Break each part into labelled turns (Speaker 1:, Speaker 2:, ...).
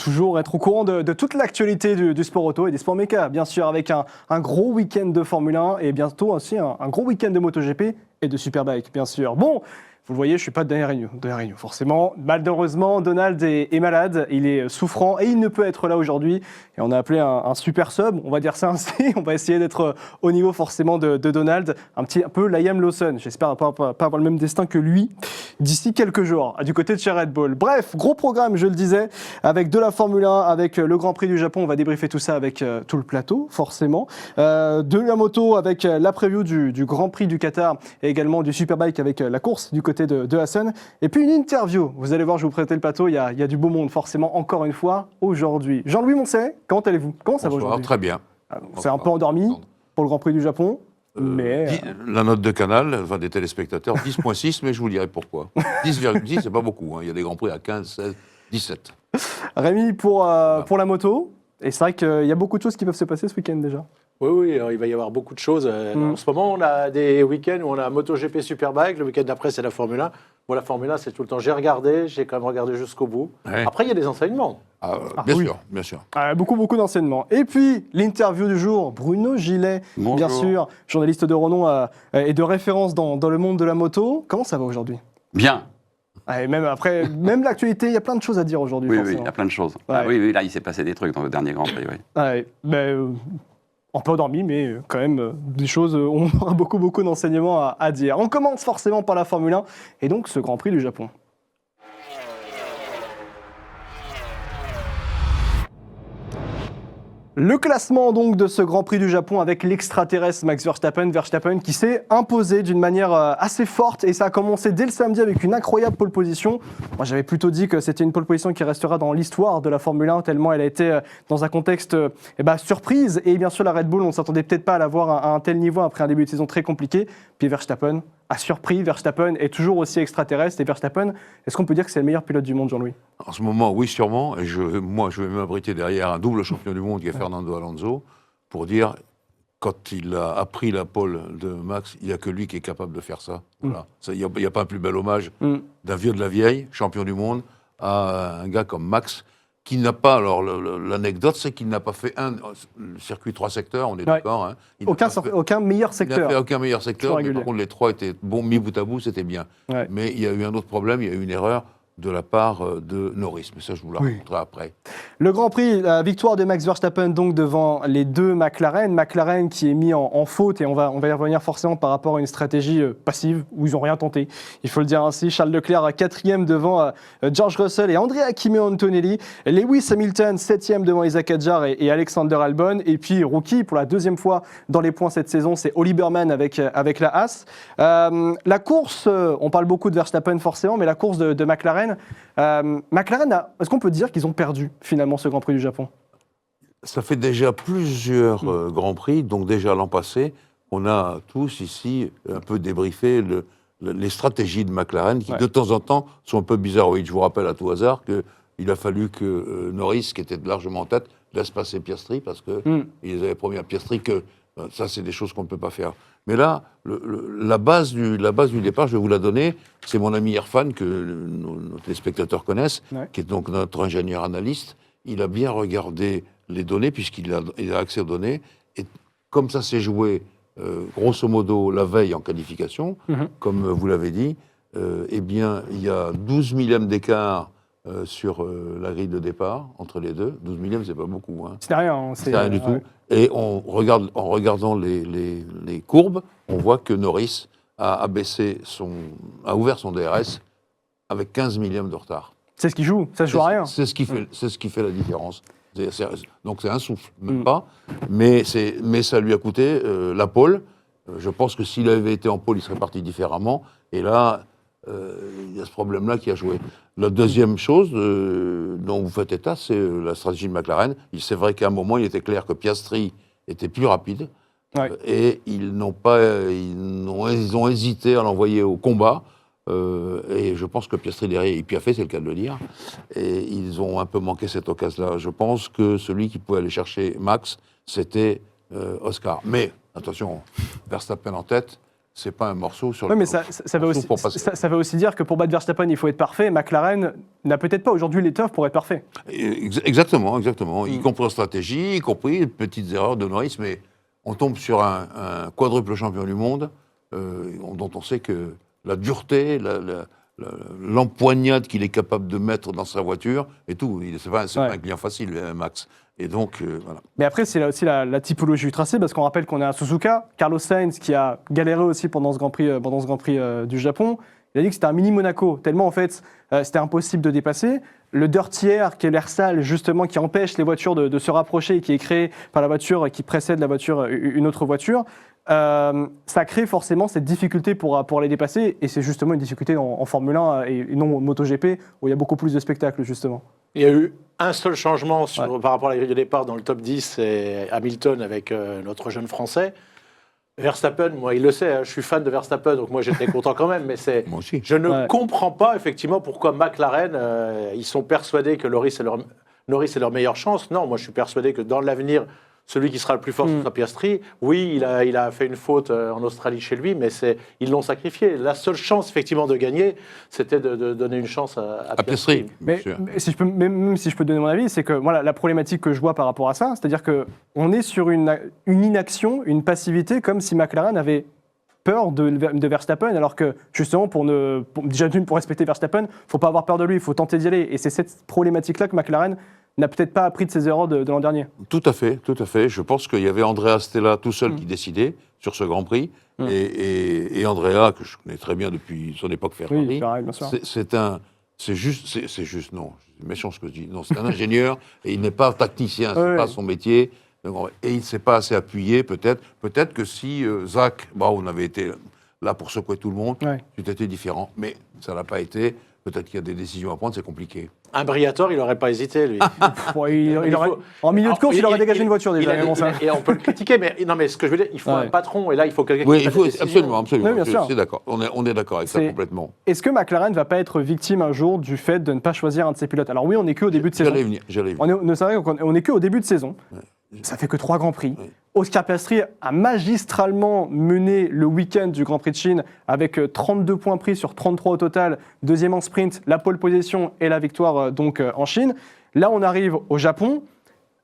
Speaker 1: toujours être au courant de toute l'actualité du sport auto et des sports méca, bien sûr, avec un gros week-end de Formule 1 et bientôt aussi un gros week-end de MotoGP et de Superbike, bien sûr. Bon, vous le voyez, je ne suis pas de Daniel Ricciardo, forcément. Malheureusement, Donald est malade, il est souffrant et il ne peut être là aujourd'hui. Et on a appelé un super sub, on va dire ça ainsi. On va essayer d'être au niveau forcément de Donald, un peu Liam Lawson. J'espère pas avoir le même destin que lui d'ici quelques jours, du côté de chez Red Bull. Bref, gros programme, je le disais, avec de la Formule 1, avec le Grand Prix du Japon. On va débriefer tout ça avec tout le plateau, forcément. De la moto avec la preview du Grand Prix du Qatar et également du Superbike avec la course du côté de Hassan. Et puis une interview. Vous allez voir, je vais vous présenter le plateau. Il y a du beau monde, forcément, encore une fois, aujourd'hui. Jean-Louis Moncey, comment allez-vous? Comment ça va aujourd'hui?
Speaker 2: Très bien.
Speaker 1: C'est un peu endormi pour le Grand Prix du Japon. Mais
Speaker 2: la note de Canal, enfin des téléspectateurs, 10.6, mais je vous dirai pourquoi. 10,10, c'est pas beaucoup. Il y a des Grands Prix à 15, 16, 17.
Speaker 1: Rémi, pour la moto, et c'est vrai qu'il y a beaucoup de choses qui peuvent se passer ce week-end déjà.
Speaker 3: Oui, alors il va y avoir beaucoup de choses. En ce moment, on a des week-ends où on a MotoGP Superbike. Le week-end d'après, c'est la Formule 1. Moi, la Formule 1, c'est tout le temps. J'ai quand même regardé jusqu'au bout. Ouais. Après, il y a des enseignements.
Speaker 2: Bien sûr.
Speaker 1: Beaucoup d'enseignements. Et puis, l'interview du jour, Bruno Gillet,
Speaker 4: Bonjour.
Speaker 1: Bien sûr, journaliste de renom et de référence dans le monde de la moto. Comment ça va aujourd'hui?
Speaker 4: Bien.
Speaker 1: Et même l'actualité, il y a plein de choses à dire aujourd'hui.
Speaker 4: Oui, il y a plein de choses.
Speaker 1: Ouais.
Speaker 4: Ah, oui, là, il s'est passé des trucs dans le dernier Grand Prix. Oui.
Speaker 1: Un peu endormi, mais quand même des choses, on aura beaucoup d'enseignements à dire. On commence forcément par la Formule 1 et donc ce Grand Prix du Japon. Le classement donc de ce Grand Prix du Japon avec l'extraterrestre Max Verstappen qui s'est imposé d'une manière assez forte et ça a commencé dès le samedi avec une incroyable pole position. Moi j'avais plutôt dit que c'était une pole position qui restera dans l'histoire de la Formule 1 tellement elle a été dans un contexte surprise et bien sûr la Red Bull on ne s'attendait peut-être pas à l'avoir à un tel niveau après un début de saison très compliqué. Puis Verstappen a surpris, Verstappen est toujours aussi extraterrestre et Verstappen, est-ce qu'on peut dire que c'est le meilleur pilote du monde, Jean-Louis?
Speaker 2: En ce moment, oui, sûrement. Et moi, je vais m'abriter derrière un double champion du monde qui est Fernando Alonso pour dire, quand il a appris la pole de Max, il n'y a que lui qui est capable de faire ça. Voilà. Il n'y a pas un plus bel hommage d'un vieux de la vieille, champion du monde, à un gars comme Max, qui n'a pas, alors l'anecdote, c'est qu'il n'a pas fait le circuit 3 secteurs, on est d'accord. Hein,
Speaker 1: aucun meilleur secteur.
Speaker 2: Il n'a fait aucun meilleur secteur, mais par contre les 3 étaient bons, mis bout à bout, c'était bien. Ouais. Mais il y a eu un autre problème, il y a eu une erreur de la part de Norris, mais ça je vous la raconterai après.
Speaker 1: Le Grand Prix, la victoire de Max Verstappen donc devant les deux McLaren qui est mis en faute et on va y revenir forcément par rapport à une stratégie passive où ils n'ont rien tenté. Il faut le dire ainsi, Charles Leclerc 4e devant George Russell et Andrea Kimi Antonelli, Lewis Hamilton 7e devant Isaac Hadjar et Alexander Albon et puis rookie pour la 2e fois dans les points cette saison, c'est Oli Berman avec la Haas. La course, on parle beaucoup de Verstappen forcément, mais la course de McLaren, est-ce qu'on peut dire qu'ils ont perdu finalement ce Grand Prix du Japon?
Speaker 2: Ça fait déjà plusieurs Grands Prix, donc déjà l'an passé, on a tous ici un peu débriefé les stratégies de McLaren qui de temps en temps sont un peu bizarroïdes. Je vous rappelle à tout hasard qu'il a fallu que Norris, qui était largement en tête, laisse passer Piastri parce qu'ils avaient promis à Piastri que ça c'est des choses qu'on ne peut pas faire. Mais là, la base du départ, je vais vous la donner. C'est mon ami Irfan, que nos téléspectateurs connaissent, qui est donc notre ingénieur analyste. Il a bien regardé les données, puisqu'il a accès aux données. Et comme ça s'est joué, grosso modo, la veille en qualification, comme vous l'avez dit, eh bien, il y a 12 millièmes d'écart sur la grille de départ entre les deux. 12 millièmes, c'est pas beaucoup. Hein.
Speaker 1: C'est rien.
Speaker 2: C'est rien du tout. Et en regardant les courbes, on voit que Norris a ouvert son DRS avec 15 millièmes de retard.
Speaker 1: C'est ce qui joue, ça ne joue à rien.
Speaker 2: C'est ce qui fait la différence. Donc c'est un souffle, même pas. Mais ça lui a coûté la pole. Je pense que s'il avait été en pole, il serait parti différemment. Et là, il y a ce problème-là qui a joué. La deuxième chose dont vous faites état, c'est la stratégie de McLaren. C'est vrai qu'à un moment, il était clair que Piastri était plus rapide. Et ils ont hésité à l'envoyer au combat. Et je pense que Piastri derrière, il a fait, c'est le cas de le dire. Et ils ont un peu manqué cette occasion-là. Je pense que celui qui pouvait aller chercher Max, c'était Oscar. Mais, attention, Verstappen en tête, c'est pas un morceau sur
Speaker 1: oui,
Speaker 2: le
Speaker 1: mais ça veut aussi dire que pour battre Verstappen, il faut être parfait. McLaren n'a peut-être pas aujourd'hui l'étoffe pour être parfait.
Speaker 2: Exactement. Y compris en stratégie, y compris les petites erreurs de Norris, mais on tombe sur un quadruple champion du monde dont on sait que la dureté, l'empoignade qu'il est capable de mettre dans sa voiture et tout, c'est pas un client facile, Max. Et donc, voilà.
Speaker 1: Mais après, c'est là aussi la typologie du tracé, parce qu'on rappelle qu'on est à Suzuka. Carlos Sainz, qui a galéré aussi pendant ce Grand Prix du Japon, il a dit que c'était un mini Monaco, tellement en fait, c'était impossible de dépasser. Le dirty air, qui est l'air sale, justement, qui empêche les voitures de se rapprocher, qui est créé par la voiture qui précède la voiture, une autre voiture, ça crée forcément cette difficulté pour les dépasser, et c'est justement une difficulté en Formule 1 et non en MotoGP, où il y a beaucoup plus de spectacles, justement.
Speaker 3: Il y a eu un seul changement par rapport à la grille de départ dans le top 10, c'est Hamilton avec notre jeune Français. Verstappen, moi, il le sait, je suis fan de Verstappen, donc moi j'étais content quand même, mais
Speaker 2: moi aussi.
Speaker 3: Je ne comprends pas effectivement pourquoi McLaren, ils sont persuadés que Norris est leur meilleure chance. Non, moi je suis persuadé que dans l'avenir, celui qui sera le plus fort, ce sera Piastri. Oui, il a fait une faute en Australie chez lui, mais ils l'ont sacrifié. La seule chance, effectivement, de gagner, c'était de donner une chance à Piastri.
Speaker 1: Mais même si je peux donner mon avis, c'est que voilà, la problématique que je vois par rapport à ça, c'est-à-dire qu'on est sur une inaction, une passivité, comme si McLaren avait peur de Verstappen, alors que justement, pour respecter Verstappen, il ne faut pas avoir peur de lui, il faut tenter d'y aller. Et c'est cette problématique-là que McLaren n'a peut-être pas appris de ses erreurs de l'an dernier.
Speaker 2: Tout à fait. Je pense qu'il y avait Andrea Stella tout seul qui décidait sur ce Grand Prix, et Andrea, que je connais très bien depuis son époque Ferrari.
Speaker 1: Oui, Ferrari, bien sûr.
Speaker 2: C'est juste, non, c'est méchant ce que je dis. Non, c'est un ingénieur, et il n'est pas tacticien, c'est pas son métier, et il ne s'est pas assez appuyé, peut-être. Peut-être que si Zach Brown avait été là pour secouer tout le monde, c'était différent, mais ça n'a pas été. Peut-être qu'il y a des décisions à prendre, c'est compliqué.
Speaker 3: Un Briator, il n'aurait pas hésité, lui.
Speaker 1: En milieu de course, il aurait dégagé une voiture déjà.
Speaker 3: Et on peut le critiquer, mais ce que je veux dire, il faut un patron, et là, il faut quelqu'un
Speaker 2: qui
Speaker 3: prenne des décisions.
Speaker 2: Absolument.
Speaker 1: Oui, bien sûr.
Speaker 2: C'est d'accord. On est d'accord avec ça complètement.
Speaker 1: Est-ce que McLaren ne va pas être victime un jour du fait de ne pas choisir un de ses pilotes? Alors oui, on n'est qu'au début de saison.
Speaker 2: J'allais venir.
Speaker 1: On n'est qu'au début de saison. Ça fait que 3 Grands Prix. Oscar Piastri a magistralement mené le week-end du Grand Prix de Chine avec 32 points pris sur 33 au total, deuxième en sprint, la pole position et la victoire donc en Chine. Là, on arrive au Japon.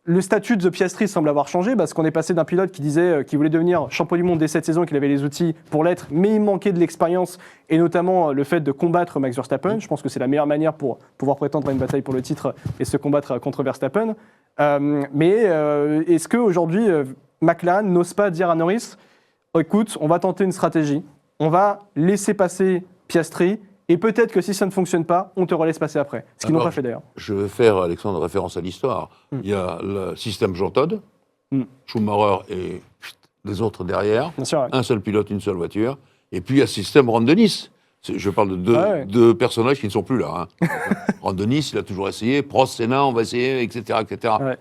Speaker 1: Le statut de Piastri semble avoir changé parce qu'on est passé d'un pilote qui disait qu'il voulait devenir champion du monde dès cette saison, qu'il avait les outils pour l'être, mais il manquait de l'expérience et notamment le fait de combattre Max Verstappen. Je pense que c'est la meilleure manière pour pouvoir prétendre à une bataille pour le titre et se combattre contre Verstappen. Mais est-ce qu'aujourd'hui, McLaren n'ose pas dire à Norris, écoute, on va tenter une stratégie, on va laisser passer Piastri, et peut-être que si ça ne fonctionne pas, on te relaisse passer après. Ce qu'ils n'ont pas fait d'ailleurs.
Speaker 2: Je vais faire, Alexandre, référence à l'histoire. Il y a le système Jean Todt, Schumacher et les autres derrière,
Speaker 1: bien sûr,
Speaker 2: un seul pilote, une seule voiture, et puis il y a le système Ron Dennis. Je parle de deux personnages qui ne sont plus là. Ron Dennis, il a toujours essayé, Prost, Senna, on va essayer, etc.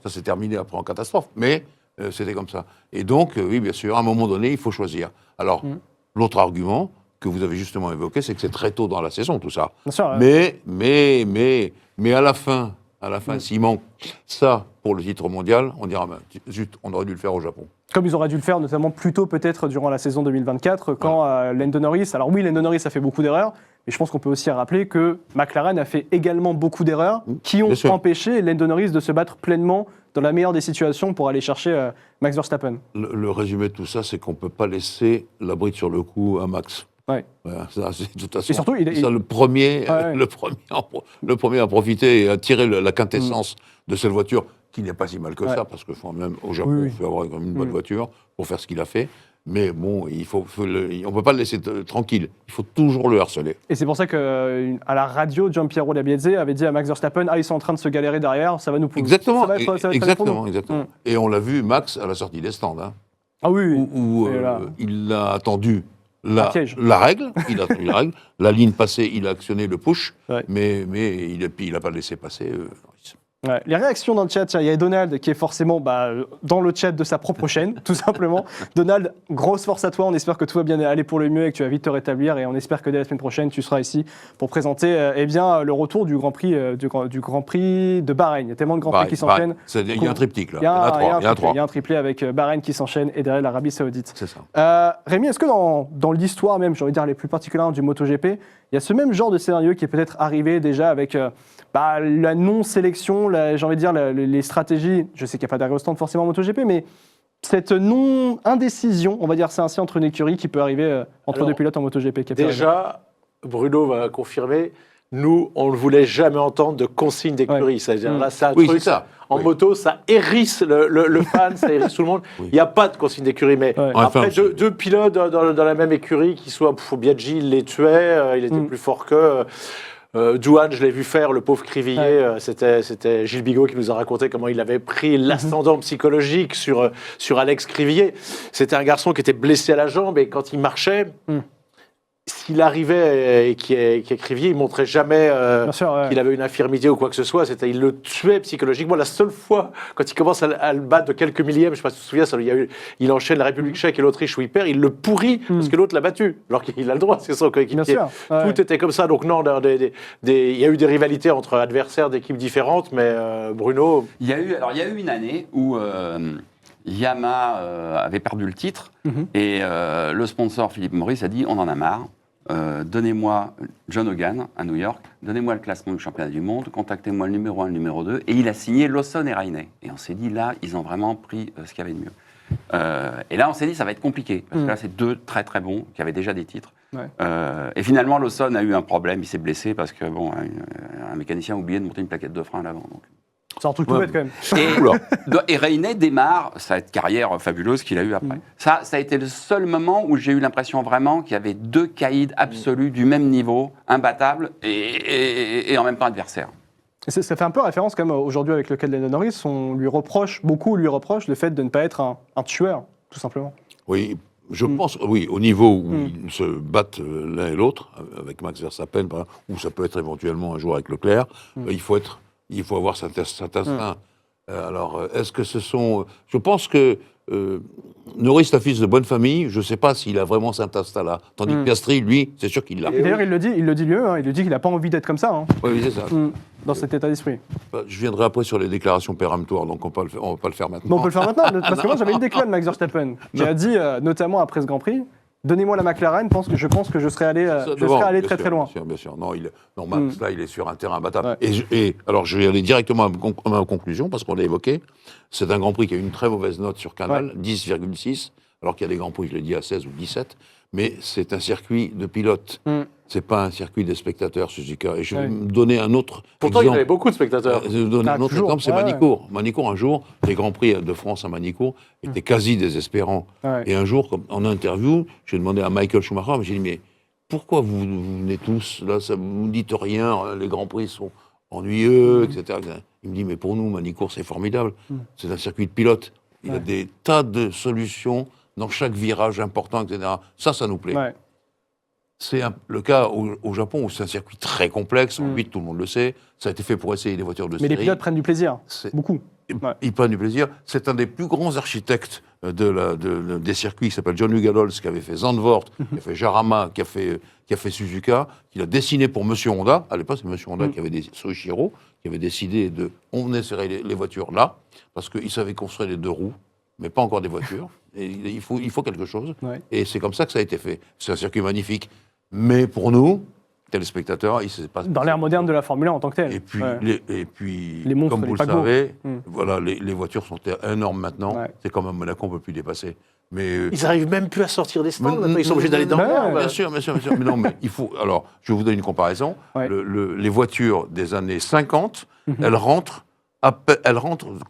Speaker 2: Ça s'est terminé après en catastrophe, mais c'était comme ça. Et donc, oui, bien sûr, à un moment donné, il faut choisir. Alors, l'autre argument que vous avez justement évoqué, c'est que c'est très tôt dans la saison, tout ça.
Speaker 1: Bien sûr,
Speaker 2: mais à la fin, s'il manque ça pour le titre mondial, on dira, zut, on aurait dû le faire au Japon.
Speaker 1: Comme ils auraient dû le faire, notamment plus tôt peut-être durant la saison 2024, quand Lando Norris... Alors oui, Lando Norris a fait beaucoup d'erreurs, mais je pense qu'on peut aussi rappeler que McLaren a fait également beaucoup d'erreurs qui ont empêché Lando Norris de se battre pleinement dans la meilleure des situations pour aller chercher Max Verstappen.
Speaker 2: Le résumé de tout ça, c'est qu'on ne peut pas laisser la bride sur le cou à Max. Voilà, ça, c'est de toute façon,
Speaker 1: et surtout,
Speaker 2: le premier à profiter et à tirer la quintessence de cette voiture, qui n'est pas si mal que ça, parce que même au Japon, il faut avoir une bonne voiture pour faire ce qu'il a fait. Mais bon, on ne peut pas le laisser tranquille. Il faut toujours le harceler.
Speaker 1: Et c'est pour ça qu'à la radio, Giampiero Labiezze avait dit à Max Verstappen, ils sont en train de se galérer derrière, ça va nous pousser.
Speaker 2: Exactement. Et on l'a vu, Max, à la sortie des stands.
Speaker 1: Ah oui.
Speaker 2: Où il a attendu la règle, la ligne passée, il a actionné le push, mais il n'a pas laissé passer.
Speaker 1: Ouais. Les réactions dans le chat, il y a Donald qui est forcément dans le chat de sa propre chaîne, tout simplement. Donald, grosse force à toi, on espère que tout va bien aller pour le mieux et que tu vas vite te rétablir et on espère que dès la semaine prochaine, tu seras ici pour présenter le retour du Grand Prix, du Grand Prix de Bahreïn. Il y a tellement de Grands Prix qui s'enchaînent.
Speaker 2: Il y a un triptyque là,
Speaker 1: il y a un
Speaker 2: trois.
Speaker 1: Il y a un triplé avec Bahreïn qui s'enchaîne et derrière l'Arabie Saoudite.
Speaker 2: C'est ça.
Speaker 1: Rémi, est-ce que dans l'histoire même, j'ai envie de dire les plus particulièrement du MotoGP, il y a ce même genre de scénario qui est peut-être arrivé déjà avec la non-sélection, j'ai envie de dire les stratégies, je sais qu'il n'y a pas d'arrêt au stand forcément en MotoGP, mais cette non-indécision, on va dire ça ainsi, entre une écurie qui peut arriver entre deux pilotes en MotoGP.
Speaker 3: Déjà, Bruno va confirmer, nous, on ne voulait jamais entendre de consigne d'écurie. Ouais. C'est-à-dire, là, c'est un truc,
Speaker 2: ça.
Speaker 3: En moto, ça hérisse le fan, ça hérisse tout le monde. Il n'y a pas de consigne d'écurie, mais après, deux pilotes dans la même écurie, qui soient Biaggi, il les tuait, il était plus fort qu'eux. Douane, je l'ai vu faire, le pauvre Crivillier, c'était Gilles Bigot qui nous a raconté comment il avait pris l'ascendant psychologique sur Alex Crivillier. C'était un garçon qui était blessé à la jambe et quand il marchait, s'il arrivait et qui est Crivillier, il ne montrait jamais qu'il avait une infirmité ou quoi que ce soit. Il le tuait psychologiquement. La seule fois, quand il commence à le battre de quelques millièmes, je ne sais pas si tu te souviens, il enchaîne la République tchèque et l'Autriche où il perd, il le pourrit parce que l'autre l'a battu. Alors qu'il a le droit, c'est son coéquipier. Tout était comme ça. Donc non, il y a eu des rivalités entre adversaires d'équipes différentes, mais Bruno...
Speaker 4: Il y a eu une année où... Yamaha avait perdu le titre et le sponsor Philippe Morris a dit on en a marre, donnez-moi John Hogan à New York, donnez-moi le classement du championnat du monde, contactez-moi le numéro 1, le numéro 2 et il a signé Lawson et Rainey. Et on s'est dit là, ils ont vraiment pris ce qu'il y avait de mieux. Et là on s'est dit ça va être compliqué parce que là c'est deux très très bons qui avaient déjà des titres. Et finalement Lawson a eu un problème, il s'est blessé parce que un mécanicien a oublié de monter une plaquette de frein à l'avant. Donc.
Speaker 1: C'est un truc tout bête quand même.
Speaker 4: Et Rainey démarre cette carrière fabuleuse qu'il a eue après. Ça a été le seul moment où j'ai eu l'impression vraiment qu'il y avait deux caïds absolus du même niveau, imbattables et en même temps adversaires.
Speaker 1: Ça fait un peu référence quand même aujourd'hui avec le cas de Lando Norris. Beaucoup lui reprochent le fait de ne pas être un tueur, tout simplement.
Speaker 2: Oui, je pense, au niveau où ils se battent l'un et l'autre, avec Max Verstappen, ou ça peut être éventuellement un jour avec Leclerc, il faut avoir cet instinct. Alors, est-ce que ce sont... Je pense que Norris est un fils de bonne famille. Je ne sais pas s'il a vraiment cet instinct-là. Tandis que Piastri, lui, c'est sûr qu'il l'a.
Speaker 1: Et d'ailleurs, il le dit lui, il le dit qu'il n'a pas envie d'être comme ça.
Speaker 2: Oui, c'est ça.
Speaker 1: Dans cet état d'esprit.
Speaker 2: Je viendrai après sur les déclarations péremptoires, donc on ne va pas le faire maintenant.
Speaker 1: Non, on peut le faire maintenant, parce que moi, j'avais une déclate de Max Verstappen, qui a dit, notamment après ce Grand Prix, donnez-moi la McLaren, je pense que je serais allé très très loin.
Speaker 2: Bien sûr. Non, Max, là, il est sur un terrain imbattable. Et alors, je vais aller directement à ma conclusion, parce qu'on l'a évoqué. C'est un Grand Prix qui a eu une très mauvaise note sur Canal, 10,6, alors qu'il y a des Grands Prix, je l'ai dit, à 16 ou 17. Mais c'est un circuit de pilotes. C'est pas un circuit des spectateurs, Suzuka. Et je vais me donner un autre
Speaker 3: Pourtant,
Speaker 2: exemple.
Speaker 3: il y avait beaucoup de spectateurs.
Speaker 2: Je vais donner un autre exemple, c'est Manicourt. Manicourt, un jour, les Grands Prix de France à Manicourt étaient quasi désespérants. Et un jour, en interview, j'ai demandé à Michael Schumacher, j'ai dit, mais pourquoi vous venez tous là, ça vous ne dites rien, les Grands Prix sont ennuyeux, etc. Il me dit, mais pour nous, Manicourt, c'est formidable. C'est un circuit de pilotes. Il y a des tas de solutions dans chaque virage important, etc. Ça nous plaît. C'est le cas au Japon où c'est un circuit très complexe, en 8, tout le monde le sait. Ça a été fait pour essayer des voitures de série.
Speaker 1: Mais les pilotes prennent du plaisir, beaucoup.
Speaker 2: Ils prennent du plaisir. C'est un des plus grands architectes des circuits qui s'appelle John Hugadols, qui avait fait Zandvoort, qui a fait Jarama, qui a fait Suzuka, qui a dessiné pour Monsieur Honda. À l'époque, c'est Monsieur Honda qui avait Soichiro, qui avait décidé on venait serrer les voitures là, parce qu'il savait construire les deux roues, mais pas encore des voitures. Et il faut quelque chose. Et c'est comme ça que ça a été fait. C'est un circuit magnifique. Mais pour nous, téléspectateurs, il ne s'est pas...
Speaker 1: Dans l'ère moderne de la Formule 1 en tant que telle.
Speaker 2: Et puis
Speaker 1: les monstres,
Speaker 2: comme vous le savez, voilà, les voitures sont énormes maintenant. C'est comme à Monaco, on ne peut plus dépasser. Mais,
Speaker 3: ils n'arrivent même plus à sortir des stands. Ils sont obligés d'aller dans l'air.
Speaker 2: Bien sûr. Mais non, mais il faut... Alors, je vais vous donner une comparaison. Les voitures des années 50, elles rentrent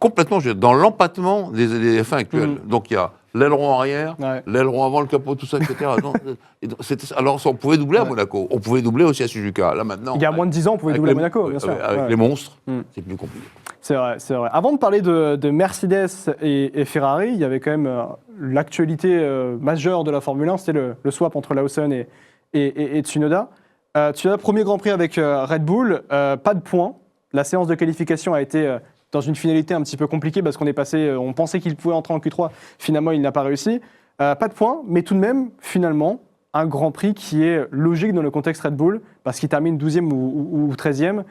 Speaker 2: complètement dans l'empattement des F1 actuels. Donc il y a l'aileron arrière, l'aileron avant, le capot, tout ça, etc. Alors on pouvait doubler à Monaco, on pouvait doubler aussi à Suzuka. Là maintenant,
Speaker 1: il y a moins de 10 ans, on pouvait doubler à Monaco, bien sûr.
Speaker 2: Avec les monstres, c'est plus compliqué.
Speaker 1: C'est vrai. Avant de parler de Mercedes et Ferrari, il y avait quand même l'actualité majeure de la Formule 1, c'était le swap entre Lawson et Tsunoda. Tsunoda, premier Grand Prix avec Red Bull, pas de points. La séance de qualification a été dans une finalité un petit peu compliquée parce qu'on est passé, on pensait qu'il pouvait entrer en Q3. Finalement, il n'a pas réussi. Pas de points, mais tout de même, finalement, un Grand Prix qui est logique dans le contexte Red Bull parce qu'il termine 12e ou 13e.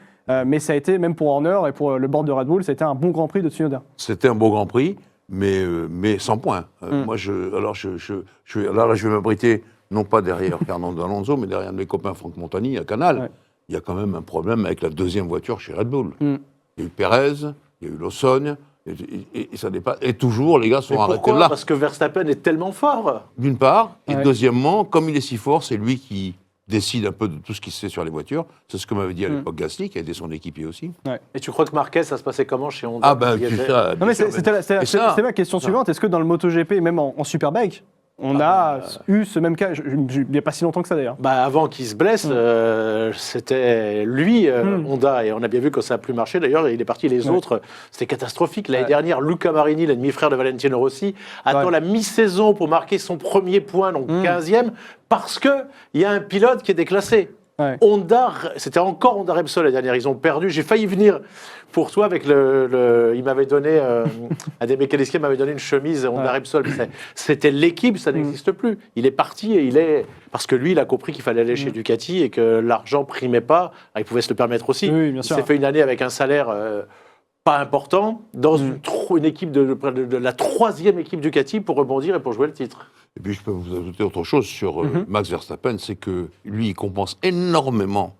Speaker 1: Mais ça a été, même pour Horner et pour le board de Red Bull, ça a été un bon Grand Prix de Tsunoda.
Speaker 2: C'était un beau Grand Prix, mais sans points. Moi, là, je vais m'abriter, non pas derrière Fernando Alonso, mais derrière mes copains Franck Montagny à Canal. Ouais. Il y a quand même un problème avec la deuxième voiture chez Red Bull. Il y a eu Pérez, il y a eu Lawson, et ça dépasse. Et toujours, les gars sont arrêtés là.
Speaker 3: Parce que Verstappen est tellement fort.
Speaker 2: D'une part, et deuxièmement, comme il est si fort, c'est lui qui décide un peu de tout ce qui se fait sur les voitures. C'est ce que m'avait dit à l'époque Gasly, qui a été son équipier aussi.
Speaker 3: Ouais. Et tu crois que Marquez, ça se passait comment chez Honda?
Speaker 2: Ah ben, c'est ça.
Speaker 1: Non mais c'était ma question suivante. Est-ce que dans le MotoGP, même en Superbike, on a eu ce même cas, il n'y a pas si longtemps que ça d'ailleurs.
Speaker 3: Avant qu'il se blesse, c'était lui, Honda, et on a bien vu que ça n'a plus marché. D'ailleurs, il est parti, les autres, c'était catastrophique. L'année dernière, Luca Marini, le demi-frère de Valentino Rossi, attend la mi-saison pour marquer son premier point, donc 15e, parce qu'il y a un pilote qui est déclassé. Honda, c'était encore Honda Repsol la dernière, ils ont perdu. J'ai failli venir pour toi avec il m'avait donné, un des mécaniciens m'avait donné une chemise Honda Repsol. C'était l'équipe, ça n'existe plus. Il est parti et parce que lui, il a compris qu'il fallait aller chez Ducati et que l'argent primait pas. Il pouvait se le permettre aussi.
Speaker 1: Oui,
Speaker 3: il s'est fait une année avec un salaire pas important dans une équipe de la troisième équipe Ducati pour rebondir et pour jouer le titre.
Speaker 2: Et puis je peux vous ajouter autre chose sur Max Verstappen, c'est que lui, il compense énormément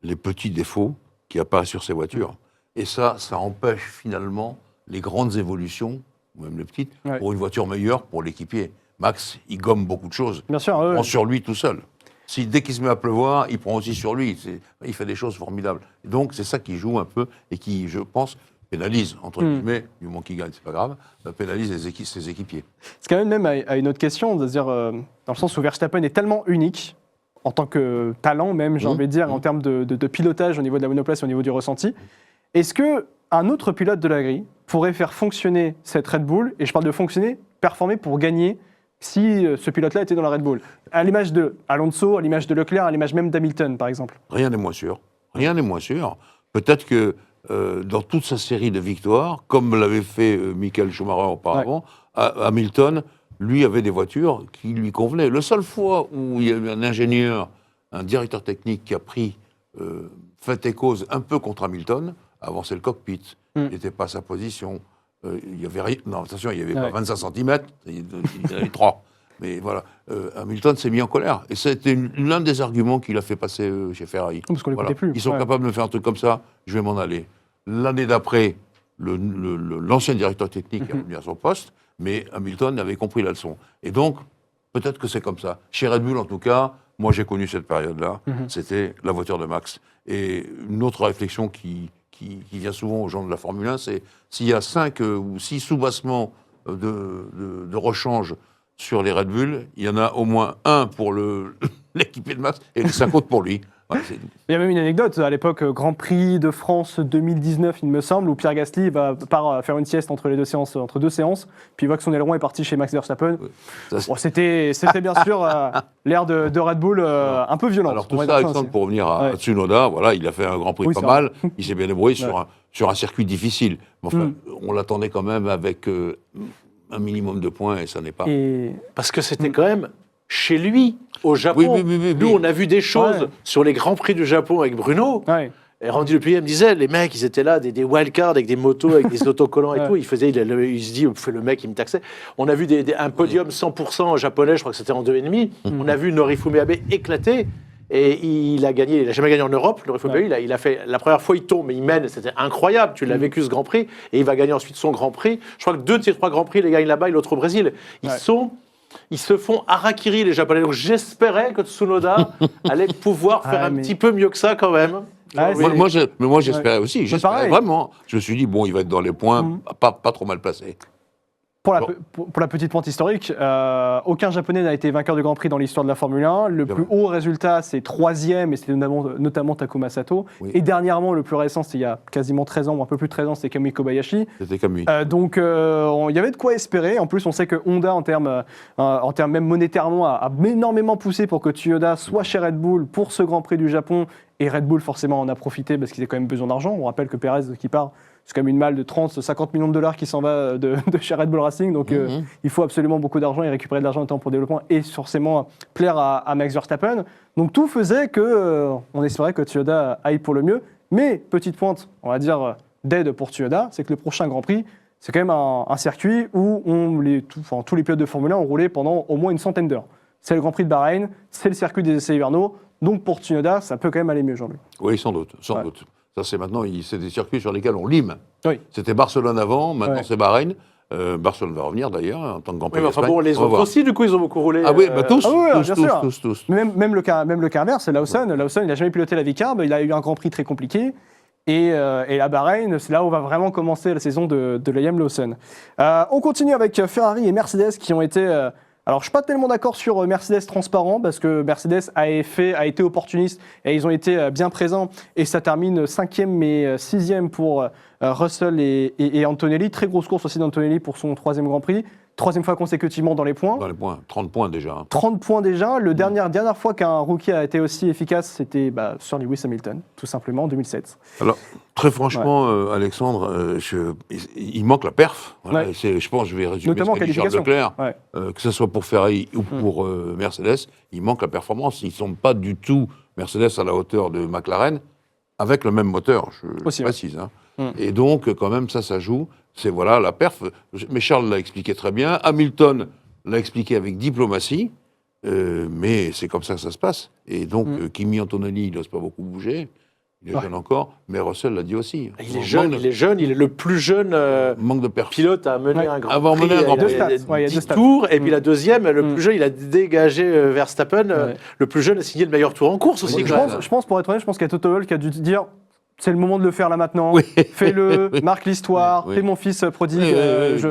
Speaker 2: les petits défauts qui apparaissent sur ses voitures. Et ça empêche finalement les grandes évolutions, ou même les petites, pour une voiture meilleure pour l'équipier. Max, il gomme beaucoup de choses.
Speaker 1: Bien sûr,
Speaker 2: il prend sur lui tout seul. Dès qu'il se met à pleuvoir, il prend aussi sur lui. Il fait des choses formidables. Et donc c'est ça qui joue un peu et qui, je pense, pénalise, entre guillemets, du moment qu'il gagne, c'est pas grave, pénalise ses équipiers.
Speaker 1: C'est quand même à une autre question, de dire, dans le sens où Verstappen est tellement unique, en tant que talent même, j'ai envie de dire, en termes de pilotage au niveau de la monoplace, au niveau du ressenti. Est-ce qu'un autre pilote de la grille pourrait faire fonctionner cette Red Bull, et je parle de fonctionner, performer pour gagner, si ce pilote-là était dans la Red Bull? À l'image de Alonso, à l'image de Leclerc, à l'image même d'Hamilton, par exemple.
Speaker 2: Rien n'est moins sûr. Rien n'est moins sûr. Peut-être que dans toute sa série de victoires, comme l'avait fait Michael Schumacher auparavant, Hamilton, lui, avait des voitures qui lui convenaient. La seule fois où il y a eu un ingénieur, un directeur technique qui a pris fait et cause un peu contre Hamilton, avancer le cockpit, il n'était pas à sa position. Il y avait rien. Non, attention, il n'y avait pas 25 cm, il y en avait 3. Mais voilà, Hamilton s'est mis en colère. Et c'était l'un des arguments qu'il a fait passer chez Ferrari.
Speaker 1: Parce qu'on l'écoutait plus.
Speaker 2: Ils sont capables de me faire un truc comme ça, je vais m'en aller. L'année d'après, l'ancien directeur technique est revenu à son poste, mais Hamilton avait compris la leçon. Et donc, peut-être que c'est comme ça. Chez Red Bull, en tout cas, moi j'ai connu cette période-là, c'était la voiture de Max. Et une autre réflexion qui vient souvent aux gens de la Formule 1, c'est s'il y a 5 ou 6 soubassements de rechange sur les Red Bull, il y en a au moins un pour l'équipé de Max et les 5 autres pour lui. Ouais,
Speaker 1: il y a même une anecdote, à l'époque, Grand Prix de France 2019, il me semble, où Pierre Gasly part faire une sieste entre deux séances, puis il voit que son aileron est parti chez Max Verstappen. C'était bien sûr l'ère de Red Bull un peu violente.
Speaker 2: Alors tout ça, Alexandre, pour revenir à Tsunoda, voilà, il a fait un Grand Prix pas mal, il s'est bien débrouillé sur un circuit difficile. Mais enfin, on l'attendait quand même avec un minimum de points et ça n'est pas...
Speaker 3: Parce que c'était quand même... Chez lui, au Japon, nous, on a vu des choses sur les Grands Prix du Japon avec Bruno. Et Randy Lepuyet me disait, les mecs, ils étaient là, des wildcards avec des motos, avec des autocollants et tout. Il se dit, le mec, il me taxait. On a vu un podium 100% japonais, je crois que c'était en 2,5. On a vu Norifumi Abe éclater. Et il a gagné, il n'a jamais gagné en Europe, Norifumi Abe. Il a fait, la première fois, il tombe, mais il mène. C'était incroyable. Tu l'as vécu, ce Grand Prix. Et il va gagner ensuite son Grand Prix. Je crois que 2 de ces 3 Grands Prix, il les gagne là-bas et l'autre au Brésil. Ils se font harakiri, les Japonais. Donc j'espérais que Tsunoda allait pouvoir faire un petit peu mieux que ça quand même.
Speaker 2: Moi, j'espérais aussi. J'espérais vraiment. Je me suis dit, bon, il va être dans les points, pas trop mal placé.
Speaker 1: Pour la petite pointe historique, aucun Japonais n'a été vainqueur de Grand Prix dans l'histoire de la Formule 1. Le plus haut résultat, c'est 3e, et c'était notamment Takuma Sato. Oui. Et dernièrement, le plus récent, c'était il y a quasiment 13 ans, ou un peu plus de 13 ans, c'était Kamui Kobayashi.
Speaker 2: C'était Kamui.
Speaker 1: Donc, il y avait de quoi espérer. En plus, on sait que Honda, en termes même monétairement, a énormément poussé pour que Tsunoda soit chez Red Bull pour ce Grand Prix du Japon. Et Red Bull, forcément, en a profité parce qu'ils avaient quand même besoin d'argent. On rappelle que Perez, qui part, c'est quand même une malle de 30-50 millions de dollars qui s'en va de chez Red Bull Racing. Donc, il faut absolument beaucoup d'argent et récupérer de l'argent en temps pour le développement et forcément plaire à Max Verstappen. Donc, tout faisait qu'on espérait que Tsunoda aille pour le mieux. Mais, petite pointe, on va dire, d'aide pour Tsunoda, c'est que le prochain Grand Prix, c'est quand même un circuit où tous les pilotes de Formule 1 ont roulé pendant au moins une centaine d'heures. C'est le Grand Prix de Bahreïn, c'est le circuit des essais hivernaux. Donc, pour Tsunoda, ça peut quand même aller mieux, Jean-Louis.
Speaker 2: Oui, sans doute. Ça, c'est maintenant, c'est des circuits sur lesquels on lime.
Speaker 1: Oui.
Speaker 2: C'était Barcelone avant, maintenant c'est Bahreïn. Barcelone va revenir d'ailleurs en tant que Grand Prix.
Speaker 3: Oui, mais enfin bon, les autres aussi, du coup, ils ont beaucoup roulé.
Speaker 2: Ah oui, tous.
Speaker 1: Tous. Même le cas inverse, c'est Lawson. Lawson, il n'a jamais piloté la Vicarb, il a eu un Grand Prix très compliqué. Et la Bahreïn, c'est là où va vraiment commencer la saison de Liam Lawson. On continue avec Ferrari et Mercedes qui ont été... Alors, je ne suis pas tellement d'accord sur Mercedes transparent, parce que Mercedes a été opportuniste et ils ont été bien présents. Et ça termine 5e mais 6e pour Russell et Antonelli. Très grosse course aussi d'Antonelli pour son 3e Grand Prix. 3e fois consécutivement dans les points.
Speaker 2: 30 points déjà.
Speaker 1: 30 points déjà. Dernière fois qu'un rookie a été aussi efficace, c'était Sir Lewis Hamilton, tout simplement, en 2007.
Speaker 2: Alors, très franchement, Alexandre, il manque la perf. Voilà,
Speaker 1: Ouais.
Speaker 2: je pense je vais résumer
Speaker 1: Notamment
Speaker 2: ce qu'a dit Charles Leclerc.
Speaker 1: Ouais.
Speaker 2: Que ce soit pour Ferrari ou pour Mercedes, il manque la performance. Ils ne sont pas du tout, Mercedes, à la hauteur de McLaren, avec le même moteur, je précise. Hein. Et donc, quand même, ça joue. C'est voilà la perf. Mais Charles l'a expliqué très bien. Hamilton l'a expliqué avec diplomatie. Mais c'est comme ça que ça se passe. Et donc, Kimi Antonelli, il n'ose pas beaucoup bouger. Il est jeune encore. Mais Russell l'a dit aussi.
Speaker 3: Il est jeune. Il est le plus jeune
Speaker 2: manque de perf.
Speaker 3: pilote à mener un Grand
Speaker 2: Avant
Speaker 3: Prix.
Speaker 2: mener un Grand
Speaker 3: Il y a
Speaker 1: Prix.
Speaker 3: 10 tours. Et puis la deuxième, le plus jeune, il a dégagé Verstappen. Le plus jeune a signé le meilleur tour en course aussi.
Speaker 1: Je pense, pour être honnête, qu'il y a Toto Wolff qui a dû dire... C'est le moment de le faire là maintenant. Oui. Fais-le, marque l'histoire. T'es mon fils prodigue.
Speaker 2: Je